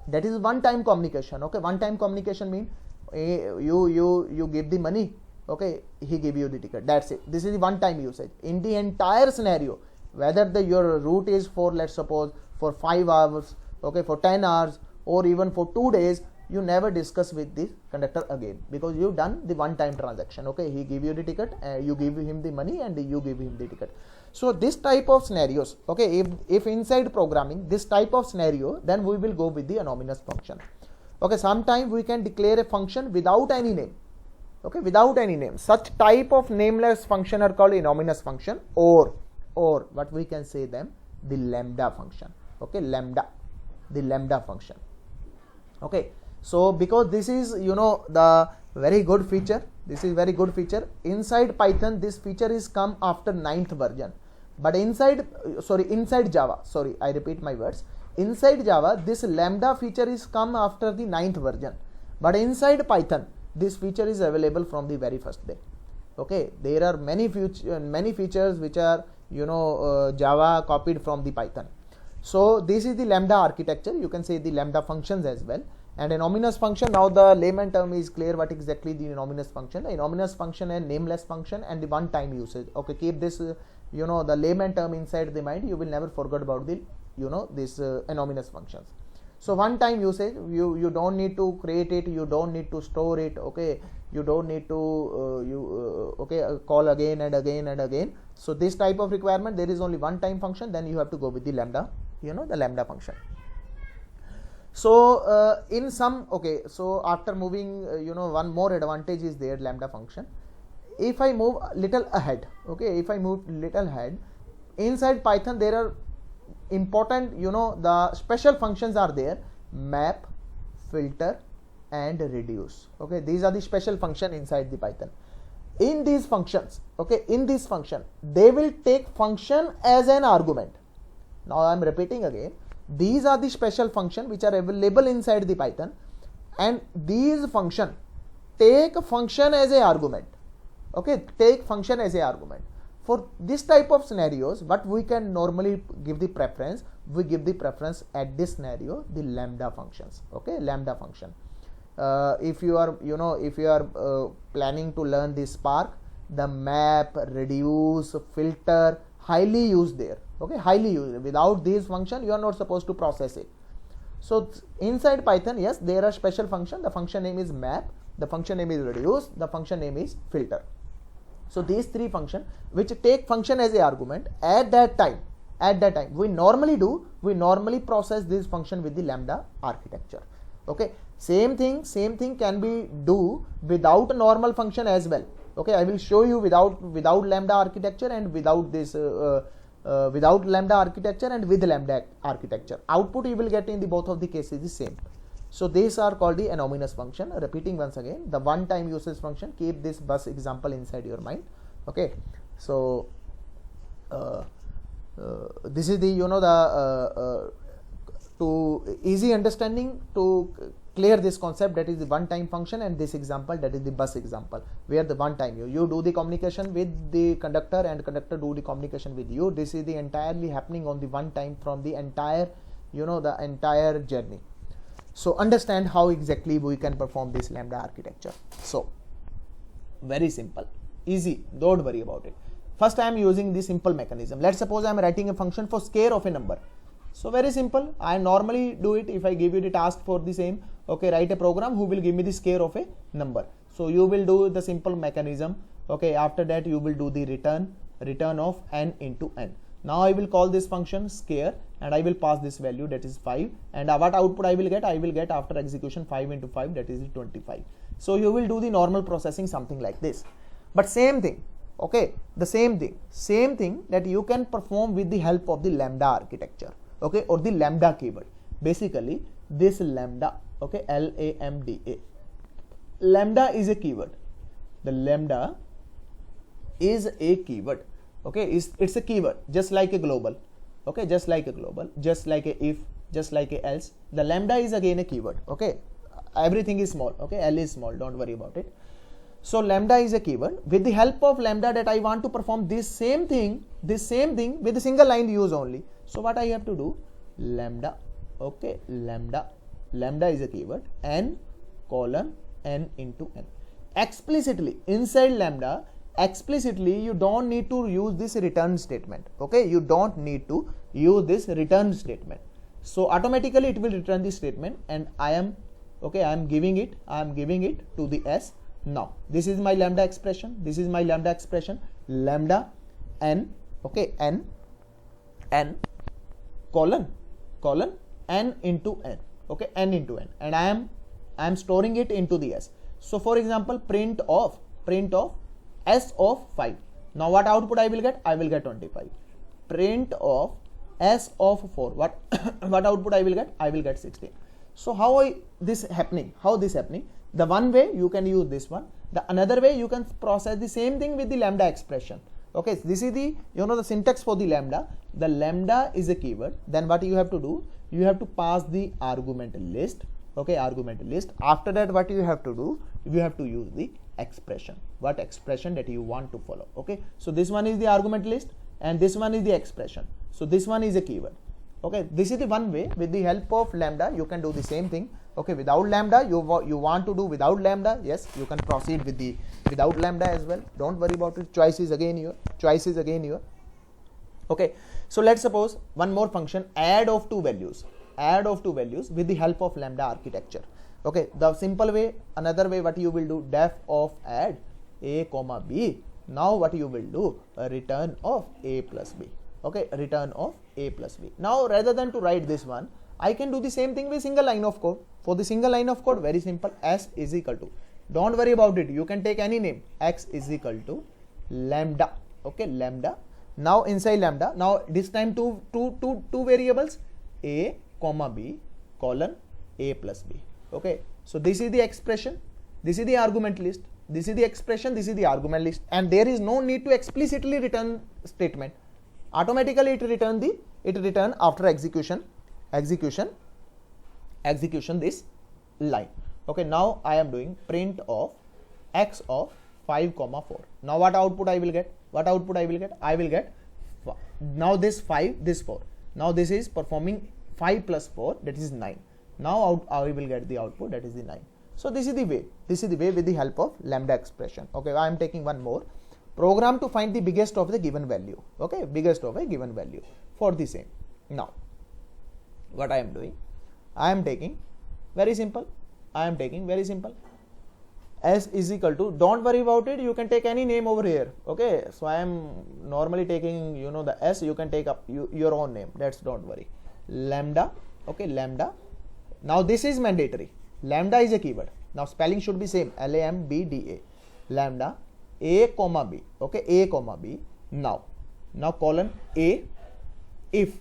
Speaker 1: That is one time communication. Okay, one time communication means you give the money, okay, he give you the ticket, that's it. This is the one time usage. In the entire scenario, whether your route is for, let's suppose, for 5 hours, okay, for 10 hours, or even for 2 days, you never discuss with the conductor again, because you done the one time transaction. Okay, he give you the ticket, you give him the money, and you give him the ticket. So this type of scenarios, okay, if inside programming this type of scenario, then we will go with the anonymous function. Okay, sometimes we can declare a function without any name, okay, without any name. Such type of nameless function are called anonymous function, or what we can say them, the lambda function. Okay, the lambda function. Okay, so because this is, the very good feature, this is very good feature inside Python. This feature is come after 9th version, but inside Java, sorry, I repeat my words, inside Java this lambda feature is come after the 9th version, but inside Python this feature is available from the very first day. Okay, there are many features which are, Java copied from the Python. So this is the lambda architecture. You can say the lambda functions as well. And anonymous function, now the layman term is clear what exactly the anonymous function. The anonymous function and nameless function and the one time usage. Okay, keep this the layman term inside the mind. You will never forget about the this anonymous functions. So one time usage, you don't need to create it, you don't need to store it. Okay, you don't need to call again and again and again. So this type of requirement, there is only one time function, then you have to go with the lambda, the lambda function. So in some, okay, so after moving, one more advantage is there, lambda function. If I move little ahead, okay, if I move little ahead, inside Python there are important, the special functions are there: map, filter, and reduce. Okay, these are the special function inside the Python. In these functions, okay, in this function, they will take function as an argument. Now I am repeating again. These are the special function which are available inside the Python, and these function take function as a argument. Okay, take function as a argument. For this type of scenarios, what we can normally give the preference, we give the preference at this scenario, the lambda functions. Okay, lambda function. If you are planning to learn the Spark, the map, reduce, filter, highly used there. Okay, highly used. Without these function, you are not supposed to process it. So inside Python, yes, there are special function. The function name is map, the function name is reduce, the function name is filter. So these three functions which take function as a argument, at that time we normally process this function with the lambda architecture. Okay, same thing can be do without a normal function as well. Okay, I will show you without lambda architecture and without this without lambda architecture and with lambda architecture. Output you will get in the both of the cases the same. So these are called the anonymous function. Repeating once again, the one time usage function, keep this bus example inside your mind. Okay, so this is the to easy understanding, to clear this concept, that is the one time function, and this example, that is the bus example, where the one time you do the communication with the conductor and conductor do the communication with you. This is the entirely happening on the one time from the entire the entire journey. So understand how exactly we can perform this lambda architecture. So very simple, easy, don't worry about it. First I am using the simple mechanism. Let's suppose I am writing a function for scale of a number. So very simple, I normally do it. If I give you the task for the same, okay, write a program who will give me the scale of a number. So you will do the simple mechanism. Okay, after that you will do the return of n into n. Now I will call this function scale and I will pass this value, that is 5, and what output I will get? I will get after execution 5 into 5, that is 25. So you will do the normal processing something like this. But same thing, okay, the same thing that you can perform with the help of the lambda architecture, okay, or the lambda keyword. Basically this lambda, okay, lambda, lambda is a keyword. The lambda is a keyword. Okay, it's a keyword, just like a global. Okay, just like a global, just like a if, just like a else. The lambda is again a keyword. Okay, everything is small. Okay, L is small, don't worry about it. So lambda is a keyword. With the help of lambda, that I want to perform this same thing with a single line use only. So what I have to do, lambda, okay, lambda is a keyword, n colon n into n. Explicitly inside lambda, explicitly you don't need to use this return statement. Okay, you don't need to use this return statement. So automatically it will return the statement, and I am giving it to the s. Now this is my lambda expression, lambda n, okay, n colon n into n, okay, n into n, and I am storing it into the s. So for example, print of s of 5. Now what output I will get? I will get 25. Print of s of 4. What output I will get? I will get 16. So how this happening? The one way you can use this one. The another way you can process the same thing with the lambda expression. Okay, this is the the syntax for the lambda. The lambda is a keyword. Then what you have to do? You have to pass the argument list. Okay, argument list. After that, what you have to do? You have to use the expression. What expression that you want to follow? Okay, so this one is the argument list, and this one is the expression. So this one is a keyword. Okay, this is the one way. With the help of lambda, you can do the same thing. Okay, without lambda, you want to do without lambda. Yes, you can proceed with the without lambda as well. Don't worry about it. Choice is again your. Okay, so let's suppose one more function, add of two values with the help of lambda architecture. Okay, the simple way, another way, what you will do, def of add a comma b. Now what you will do, a return of a plus b. Okay, return of a plus b. Now rather than to write this one, I can do the same thing with single line of code. For the single line of code, very simple, s is equal to, don't worry about it, you can take any name, x is equal to lambda. Okay, lambda. Now inside lambda, now this time two variables, a comma b colon a plus b. Okay, so this is the expression, this is the argument list, this is the expression, this is the argument list, and there is no need to explicitly return statement. Automatically it return after execution this line. Okay, now I am doing print of x of 5 comma 4. Now what output I will get? I will get now this 5, this 4. Now this is performing 5 plus 4, that is 9. Now I will get the output, that is the 9. So this is the way with the help of lambda expression. Okay, I am taking one more. Program to find the biggest of the given value. Okay, biggest of a given value for the same. Now what I am doing, I am taking very simple, s is equal to, don't worry about it, you can take any name over here. Okay, so I am normally taking the s, you can take up your own name, that's, don't worry, lambda. Okay, lambda. Now this is mandatory, lambda is a keyword. Now spelling should be same, lambda, lambda a comma b. Okay, a comma b. Now colon a, if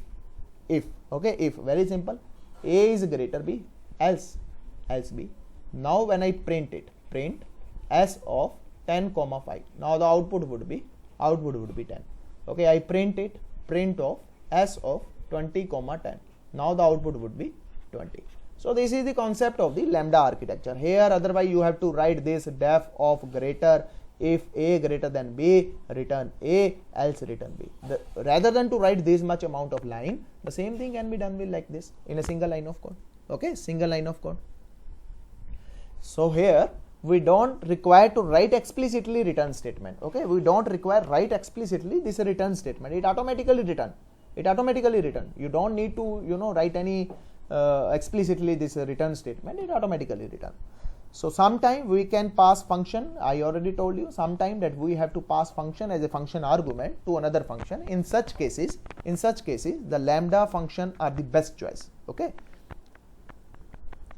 Speaker 1: okay, if, very simple, a is greater b, else b. Now when I print s of 10 comma 5. Now the output would be 10. Okay, I print of s of 20 comma 10. Now the output would be 20. So this is the concept of the lambda architecture. Here otherwise you have to write this def of greater, if a greater than b, return a, else return b. Rather than to write this much amount of line, the same thing can be done with like this in a single line of code. Okay, single line of code. So here we don't require to write explicitly return statement. Okay, we don't require write explicitly this return statement. It automatically return. You don't need to write any explicitly this return statement. It automatically return. So sometime we can pass function. I already told you sometime that we have to pass function as a function argument to another function. In such cases, the lambda function are the best choice. Okay.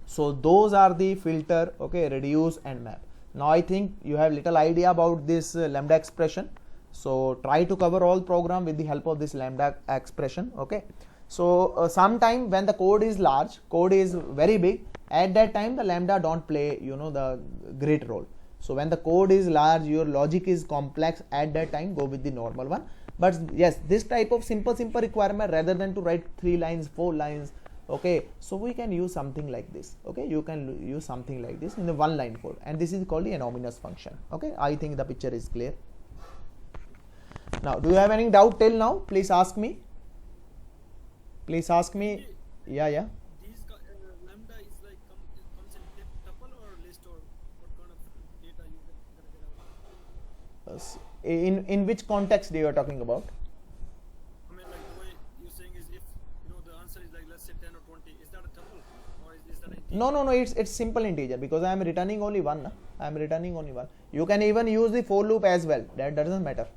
Speaker 1: So those are the filter, okay, reduce and map. Now I think you have little idea about this lambda expression. So try to cover all program with the help of this lambda expression. Okay. So sometime when the code is large, code is very big, at that time the lambda don't play the great role. So when the code is large, your logic is complex, at that time go with the normal one. But yes, this type of simple requirement, rather than to write 3 lines, 4 lines, Okay, so we can use something like this. Okay, you can use something like this in the one line code, and this is called the anonymous function. Okay, I think the picture is clear. Now, do you have any doubt till now? Please ask me. Please ask me. Yeah.
Speaker 2: These lambda is like comes in tuple or list, or what kind of data you gonna get out?
Speaker 1: In which context you are talking about?
Speaker 2: I mean, like the way you're saying is if the answer is like, let's say 10 or 20, is that a tuple or is that an integer?
Speaker 1: No, it's simple integer, because I am returning only one. Na? I am returning only one. You can even use the for loop as well. That doesn't matter.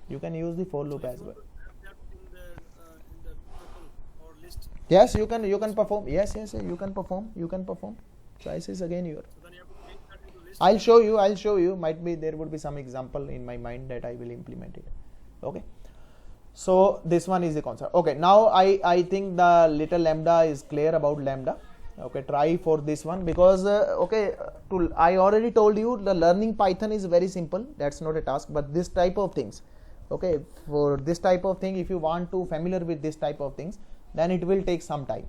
Speaker 1: You can use the for loop as well.
Speaker 2: That in the tuple or list.
Speaker 1: Yes, you can perform. Yes, you can perform. Choice is again your.
Speaker 2: So then you have to make that into list.
Speaker 1: I'll show you. Might be there would be some example in my mind that I will implement it. Okay. So this one is the concept. Okay, now I think the little lambda is clear about lambda. Okay, try for this one, because I already told you the learning Python is very simple. That's not a task, but this type of things. Okay, for this type of thing, if you want to familiar with this type of things, then it will take some time.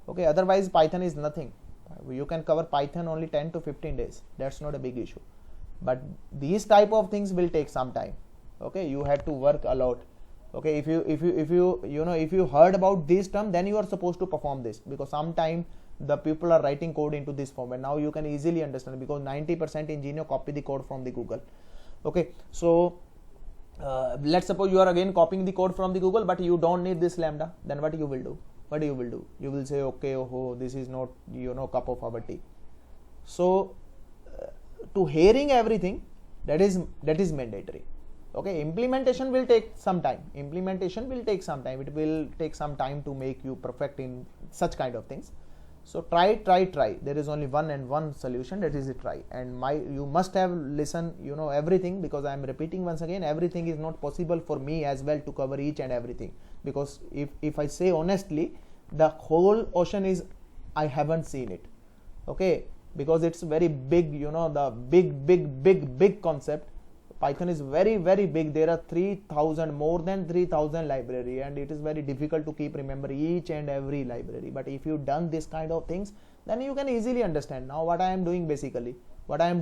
Speaker 1: Okay, otherwise Python is nothing. You can cover Python only 10 to 15 days. That's not a big issue. But these type of things will take some time. Okay, you have to work a lot. Okay, if you heard about this term, then you are supposed to perform this, because sometime the people are writing code into this form, and now you can easily understand, because 90% engineer copy the code from the Google. Okay, so let's suppose you are again copying the code from the Google, but you don't need this lambda. Then what you will do? You will say, okay, oh, this is not cup of our tea. So to hearing everything, that is mandatory. Okay, implementation will take some time. It will take some time to make you perfect in such kind of things. So try. There is only one solution, that is a try. And you must have listened everything, because I am repeating once again, everything is not possible for me as well to cover each and everything, because if I say honestly, the whole ocean is, I haven't seen it. Okay, because it's very big, the big concept. Python is very, very big. There are more than 3,000 library, and it is very difficult to keep remember each and every library. But if you done this kind of things, then you can easily understand. Now what I am doing basically, I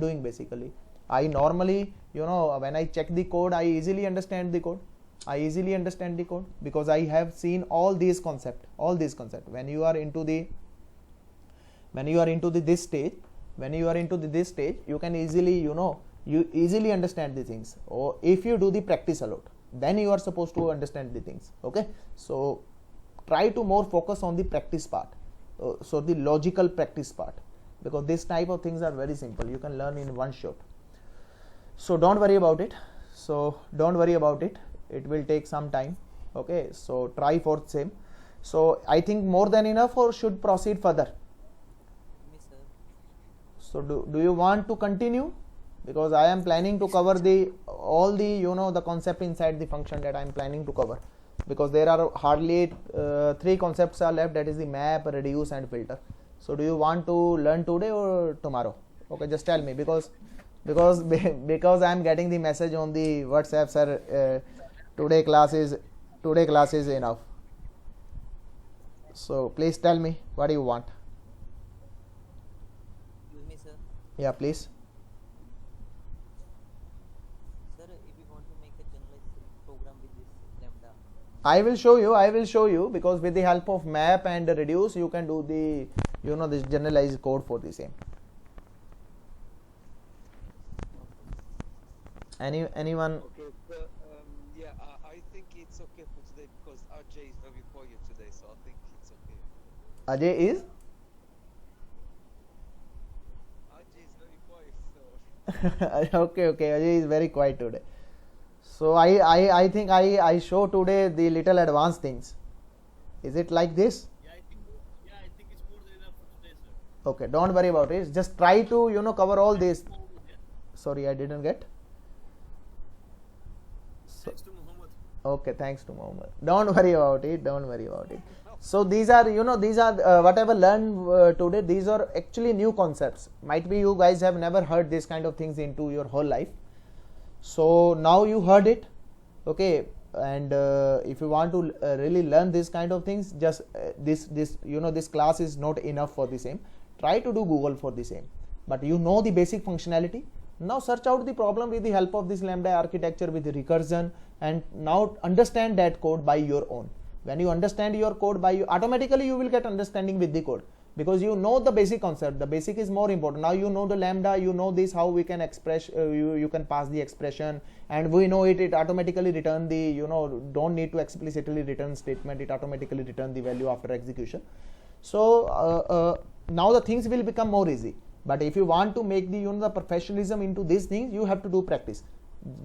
Speaker 1: normally, when I check the code, I easily understand the code. Because I have seen all these concepts. When you are into this stage, you can easily, you easily understand the things. Or if you do the practice a lot, then you are supposed to understand the things. Okay, so try to more focus on the practice part, so the logical practice part, because this type of things are very simple. You can learn in one shot. So don't worry about it. It will take some time. Okay, so try for same. So I think more than enough, or should proceed further? So do you want to continue? Because I am planning to cover all the concept inside the function that I am planning to cover, because there are hardly 3 concepts are left, that is the map, reduce and filter. So do you want to learn today or tomorrow? Okay, just tell me, because I am getting the message on the WhatsApp, sir, today class is enough. So please tell me, what do you want?
Speaker 5: Excuse me, sir.
Speaker 1: Yeah, please.
Speaker 5: Sir, if you want to make a generalized program with this lambda.
Speaker 1: I will show you, because with the help of map and reduce, you can do the this generalized code for the same. Anyone?
Speaker 3: Okay, so yeah, I think it's okay for today because Ajay is very quiet today, so I think it's okay.
Speaker 1: Ajay is?
Speaker 3: Ajay is very quiet, so
Speaker 1: Okay, Ajay is very quiet today. So I think I show today the little advanced things. Is it like this?
Speaker 2: Yeah, I think it's more than enough for today, sir.
Speaker 1: Okay, don't worry about it. Just try to cover all this. Sorry, I didn't get.
Speaker 2: Thanks to Muhammad.
Speaker 1: Okay, thanks to Mohammed. Don't worry about it. So these are whatever learned today, these are actually new concepts. Might be you guys have never heard this kind of things into your whole life. So now you heard it. Okay, and if you want to really learn this kind of things, just this you know, this class is not enough for the same. Try to do Google for the same, but you know the basic functionality. Now search out the problem with the help of this lambda architecture with the recursion, and now understand that code by your own. When you understand your code by you, automatically you will get understanding with the code, because you know the basic concept. The basic is more important. Now you know the lambda, you know this, how we can express, you can pass the expression, and we know it automatically return the, you know, don't need to explicitly return statement, it automatically return the value after execution. So now the things will become more easy. But if you want to make the, you know, the professionalism into these things, you have to do practice.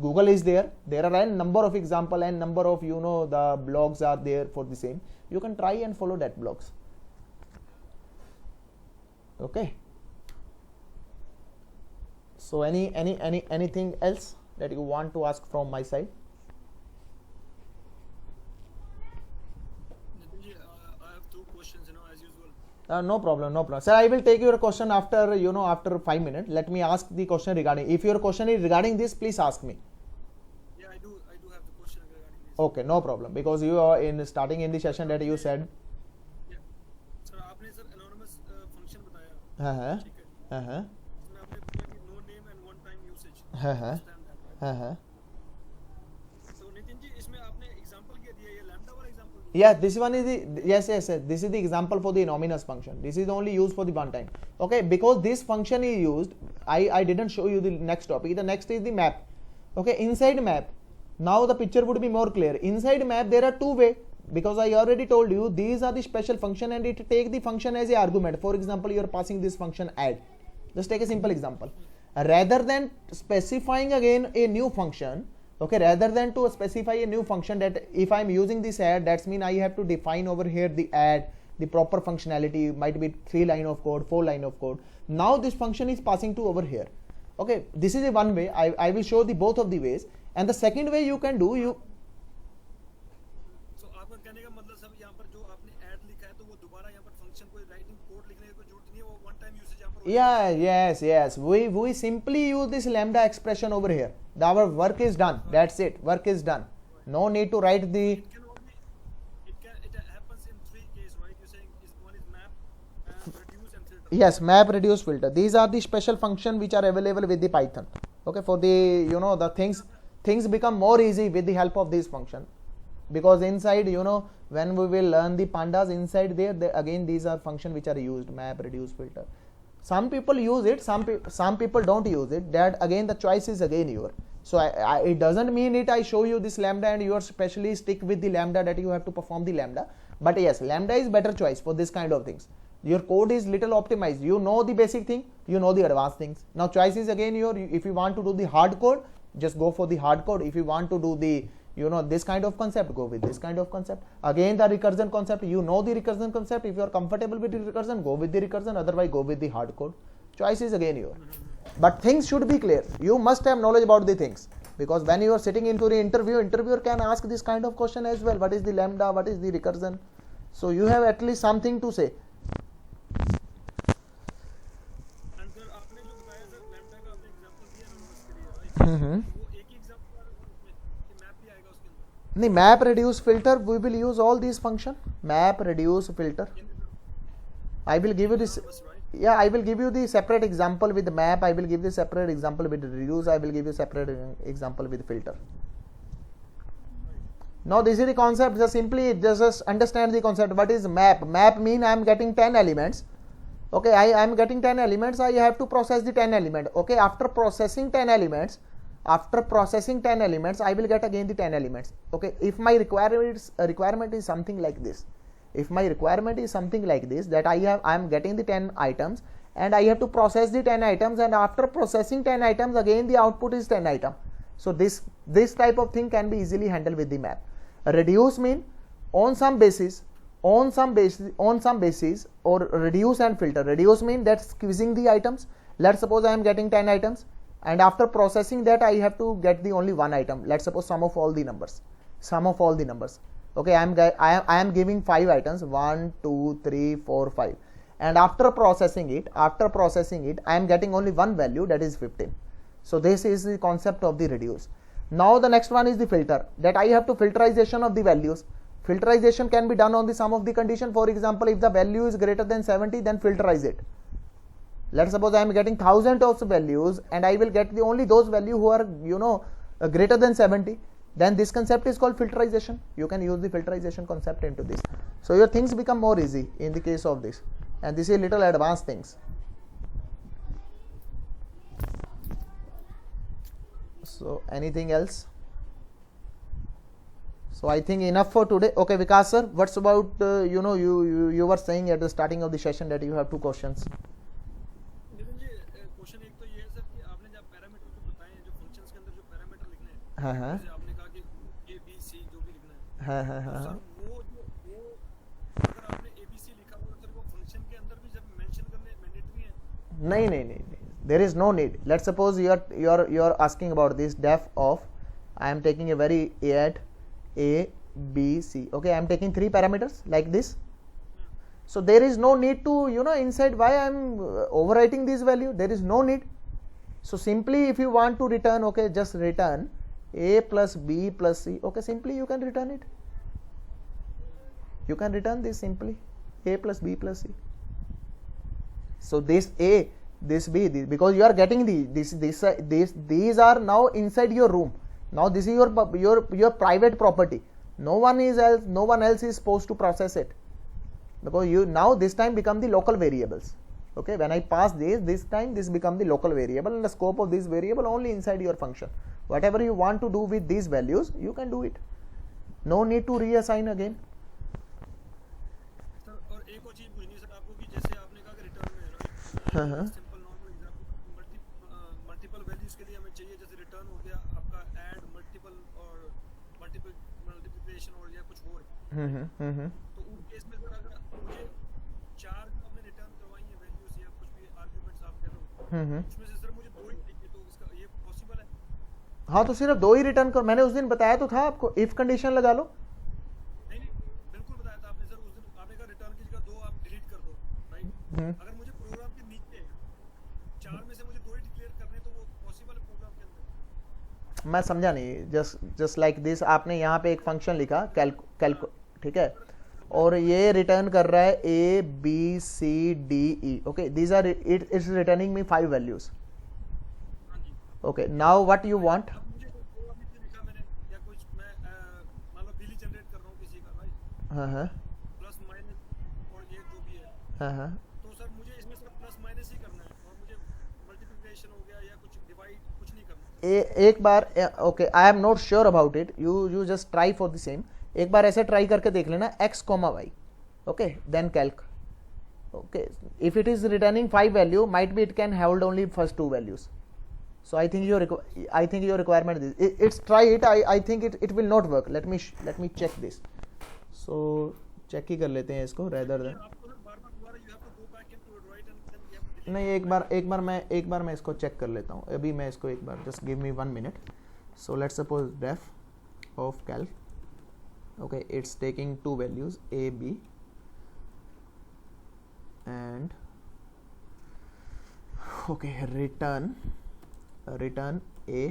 Speaker 1: Google is there are a number of example and number of, you know, the blogs are there for the same. You can try and follow that blogs. Okay, so anything else that you want to ask from my side?
Speaker 2: Nitin ji, I have two questions, you know, as usual.
Speaker 1: No problem, sir. I will take your question after, you know, after 5 minutes. Let me ask the question regarding, if your question is regarding this, please ask me.
Speaker 2: Yeah, I do have the question regarding this.
Speaker 1: Okay, no problem, because you are in starting in the session that you said.
Speaker 2: Yeah. Sir, आपने sir anonymous function बताया.
Speaker 1: हाँ
Speaker 2: ठीक है.
Speaker 1: हाँ
Speaker 2: इसमें आपने बोला कि no name and one time usage.
Speaker 1: हाँ
Speaker 2: Understand that, right?
Speaker 1: हाँ.
Speaker 2: So नितिन जी, इसमें आपने example क्या दिया? ये lambda वाला example दिया?
Speaker 1: Yeah, this one is the, yes, this is the example for the anonymous function. This is only used for the one time. Okay, because this function is used, I didn't show you the next topic. The next is the map. Okay, inside map, now the picture would be more clear. Inside map there are two ways, because I already told you these are the special function, and it take the function as a argument. For example, you are passing this function add. Just take a simple example. Rather than specifying again a new function, okay, rather than to specify a new function, that if I am using this add, that's mean I have to define over here the add, the proper functionality, might be 3 line of code, 4 line of code. Now this function is passing to over here. Okay, this is a one way. I will show the both of the ways. And the second way you can do, you
Speaker 2: So आपका कहने का मतलब सब यहाँ पर जो आपने add लिखा है, तो वो दोबारा यहाँ पर function कोई writing code लिखने की कोई जरूरत नहीं है, वो one time usage यहाँ पर हो
Speaker 1: yeah, yes, we simply use this lambda expression over here. Our work is done, that's it, work is done. No need to write the,
Speaker 2: it happens in 3 cases, right? You're saying one is map and reduce and filter.
Speaker 1: yes, map, reduce, filter. These are the special function which are available with the Python. Okay, for the, you know, the things become more easy with the help of this function, because inside, you know, when we will learn the pandas, inside there again these are function which are used, map, reduce, filter. Some people use it, some people don't use it. That again the choice is again your. So it doesn't mean it I show you this lambda and you are specially stick with the lambda, that you have to perform the lambda. But yes, lambda is better choice for this kind of things. Your code is little optimized. You know the basic thing, you know the advanced things. Now choice is again your. If you want to do the hard code, just go for the hard code. If you want to do the, you know, this kind of concept, go with this kind of concept. Again the recursion concept, you know the recursion concept. If you are comfortable with the recursion, go with the recursion, otherwise go with the hard code. Choice is again your. But things should be clear. You must have knowledge about the things, because when you are sitting into the interview, interviewer can ask this kind of question as well. What is the lambda, what is the recursion? So you have at least something to say.
Speaker 2: And sir, आपने जो बताया sir lambda का आपने example दिया anonymous के लिए, right? वो एक ही example और map भी आएगा उसके अंदर.
Speaker 1: The map, reduce, filter, we will use all these function. Map, reduce, filter. I will give you this.
Speaker 2: Anonymous, right?
Speaker 1: Yeah, I will give you the separate example with the map. I will give the separate example with the reduce. I will give you separate example with filter. Now this is the concept. Just simply just understand the concept. What is map? Map mean I am getting 10 elements. Okay, I am getting 10 elements. I have to process the 10 element. Okay, after processing 10 elements, I will get again the 10 elements. Okay, if my requirement is something like this. If my requirement is something like this, that I am getting the 10 items and I have to process the 10 items, and after processing 10 items again the output is 10 item. So this type of thing can be easily handled with the map. Reduce mean on some basis, or reduce and filter. Reduce mean that squeezing the items. Let's suppose I am getting 10 items and after processing that I have to get the only one item. Let's suppose sum of all the numbers. Okay, I am giving 5 items, 1, 2, 3, 4, 5, and after processing it I am getting only one value, that is 15. So this is the concept of the reduce. Now the next one is the filter, that I have to filterization of the values. Filterization can be done on the sum of the condition. For example, if the value is greater than 70, then filterize it. Let's suppose I am getting 1000 of values and I will get the only those values who are, you know, greater than 70. Then this concept is called filterization. You can use the filterization concept into this. So your things become more easy in the case of this. And this is little advanced things. So anything else? So I think enough for today. Okay, Vikas sir, what's about you know, you were saying at the starting of the session that you have 2 questions.
Speaker 2: Nitin ji question एक तो ये है sir कि आपने जब parameter जो बताए हैं, जो फंक्शंस के अंदर जो पैरामीटर लिखने हैं,
Speaker 1: हाँ हाँ
Speaker 2: जैसे आपने कहा कि ए बी सी जो भी लिखना है,
Speaker 1: हाँ हाँ
Speaker 2: तो
Speaker 1: हाँ
Speaker 2: सर वो अगर आपने ए बी सी लिखा हुआ तो सर वो फंक्शन के अंदर भी जब मेंशन करने मैंडेटरी है?
Speaker 1: नहीं, there is no need. Let's suppose you are asking about this def of, I am taking a very add a b c. Okay, I am taking 3 parameters like this. So there is no need to, you know, inside why I am overwriting this value. There is no need. So simply if you want to return, okay, just return a plus b plus c. Okay, simply you can return it. You can return this simply, a plus b plus c. So this a, this b, this, because you are getting these are now inside your room. Now this is your private property. No one else is supposed to process it, because you now this time become the local variables. Okay, when I pass this time this become the local variable, and the scope of this variable only inside your function. Whatever you want to do with these values, you can do it. No need to reassign again.
Speaker 2: Sir और एक और चीज पूछनी है sir आपको कि जैसे आपने कहा कि रिटर्न में
Speaker 1: हाँ।
Speaker 2: Simple normal example multiple values के लिए हमें चाहिए, जैसे रिटर्न हो गया आपका ऐड मल्टीपल और मल्टीप्लिकेशन और या कुछ और, तो उन केस में सर अगर मुझे 4 जो आपने रिटर्न करवाई है वैल्यूज या कुछ भी आर्गुमेंट्स आप कह रहे हो, उसमें से सर मुझे 2 ही चाहिए, तो इसका ये पॉसिबल है?
Speaker 1: हाँ, तो सिर्फ 2 ही रिटर्न करो. मैंने उस दिन बताया तो था आपको, इफ कंडीशन लगा लो.
Speaker 2: नहीं बिल्कुल बताया था आपने सर उस दिन. आपने कहा रिटर्न की जगह 2 आप डिलीट कर दो, राइट? अगर मुझे प्रोग्राम के नीचे 4 में से मुझे 2 ही डिक्लेयर करने, तो वो पॉसिबल है प्रोग्राम के अंदर?
Speaker 1: मैं समझा नहीं. जस्ट लाइक दिस, आपने यहाँ पे एक फंक्शन लिखा कैल्क, ठीक है, और ये रिटर्न कर रहा है a b c d e. Okay, these are it's returning me 5 values. Okay, now what you want?
Speaker 2: अब मुझे कोई प्रोग्राम नीचे लिखा मैंने या कुछ मैं मान लो बिल जनरेट कर रहा हूँ किसी का, राइट?
Speaker 1: हाँ
Speaker 2: प्लस माइनस और ये जो भी है,
Speaker 1: हाँ.
Speaker 2: तो सर मुझे इसमें सिर्फ प्लस माइनस ही करना है और मुझे मल्टीप्लिकेशन हो गया या कुछ डिवाइड कुछ नहीं करना.
Speaker 1: एक बार, okay, I am not sure about it. You just try for the same. एक बार ऐसे ट्राई करके देख लेना, x, y. Okay, then calc. Okay, if it is returning 5 value, might be it can hold only first 2 values. So I think your requirement is it's try it. I think it will not work. Let me check this. So check ही कर लेते हैं इसको rather than.
Speaker 2: आपको ना बार-बार दोबारा you have to go back into it, right? And then you have to delete.
Speaker 1: नहीं, एक बार मैं इसको चेक कर लेता हूँ. अभी मैं इसको एक बार, just give me 1 minute. So let's suppose def of calc. Okay, it's taking 2 values a b and okay, return a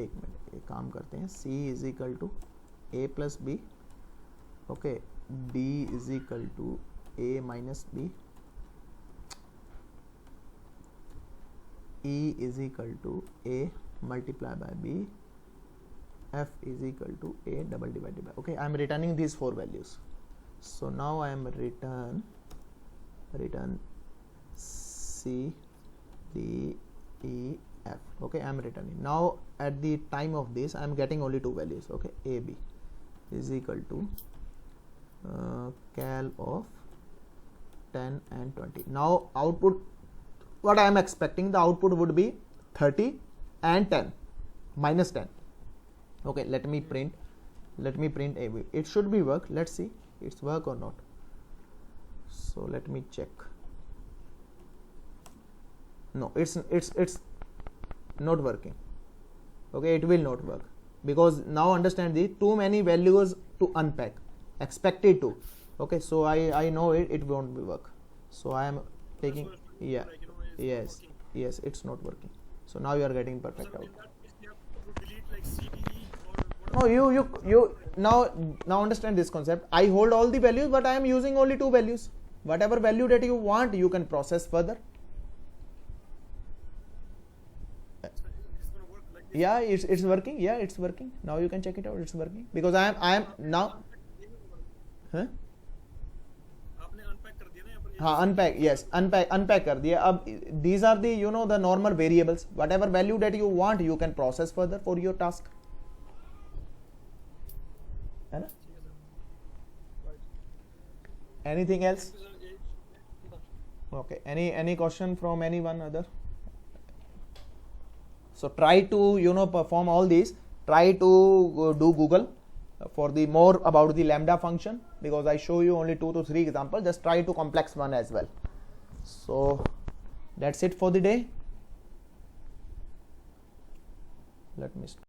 Speaker 1: एक मिनट, एक काम करते हैं. c is equal to a plus B. ओके, b is equal to a minus B. e is equal to a multiply by b. f is equal to a double divided by. Okay, I am returning these 4 values. So now I am return c d e f. Okay, I am returning. Now at the time of this I am getting only 2 values. Okay, a b is equal to cal of 10 and 20. Now output, what I am expecting, the output would be 30 and 10 minus 10. Okay, let me print a b. It should be work. Let's see it's work or not. So let me check. No, it's not working. Okay, it will not work because now understand the too many values to unpack, expected to. Okay, so I know it won't be work. So I am taking, yeah,
Speaker 2: Like, you know, it's
Speaker 1: yes,
Speaker 2: working.
Speaker 1: yes, it's not working. So now you are getting perfect
Speaker 2: Sir,
Speaker 1: out.
Speaker 2: in that like CDE or what?
Speaker 1: No, you now understand this concept. I hold all the values, but I am using only two values. Whatever value that you want, you can process further.
Speaker 2: It's gonna work like this.
Speaker 1: Yeah, it's working. Yeah, it's working. Now you can check it out. It's working because I am now. Huh?
Speaker 2: आपने unpack कर दिया ना यहाँ पर ये?
Speaker 1: हाँ, unpack, yes, unpack कर दिया. अब these are the the normal variables. Whatever value that you want, you can process further for your task. है ना?
Speaker 2: ठीक है sir. Right.
Speaker 1: Anything else?
Speaker 2: Sir, ये
Speaker 1: Okay. Any question from anyone other? So try to perform all these. Try to do Google for the more about the lambda function, because I show you only 2 to 3 examples. Just try to complex one as well. So that's it for the day. Let me stop.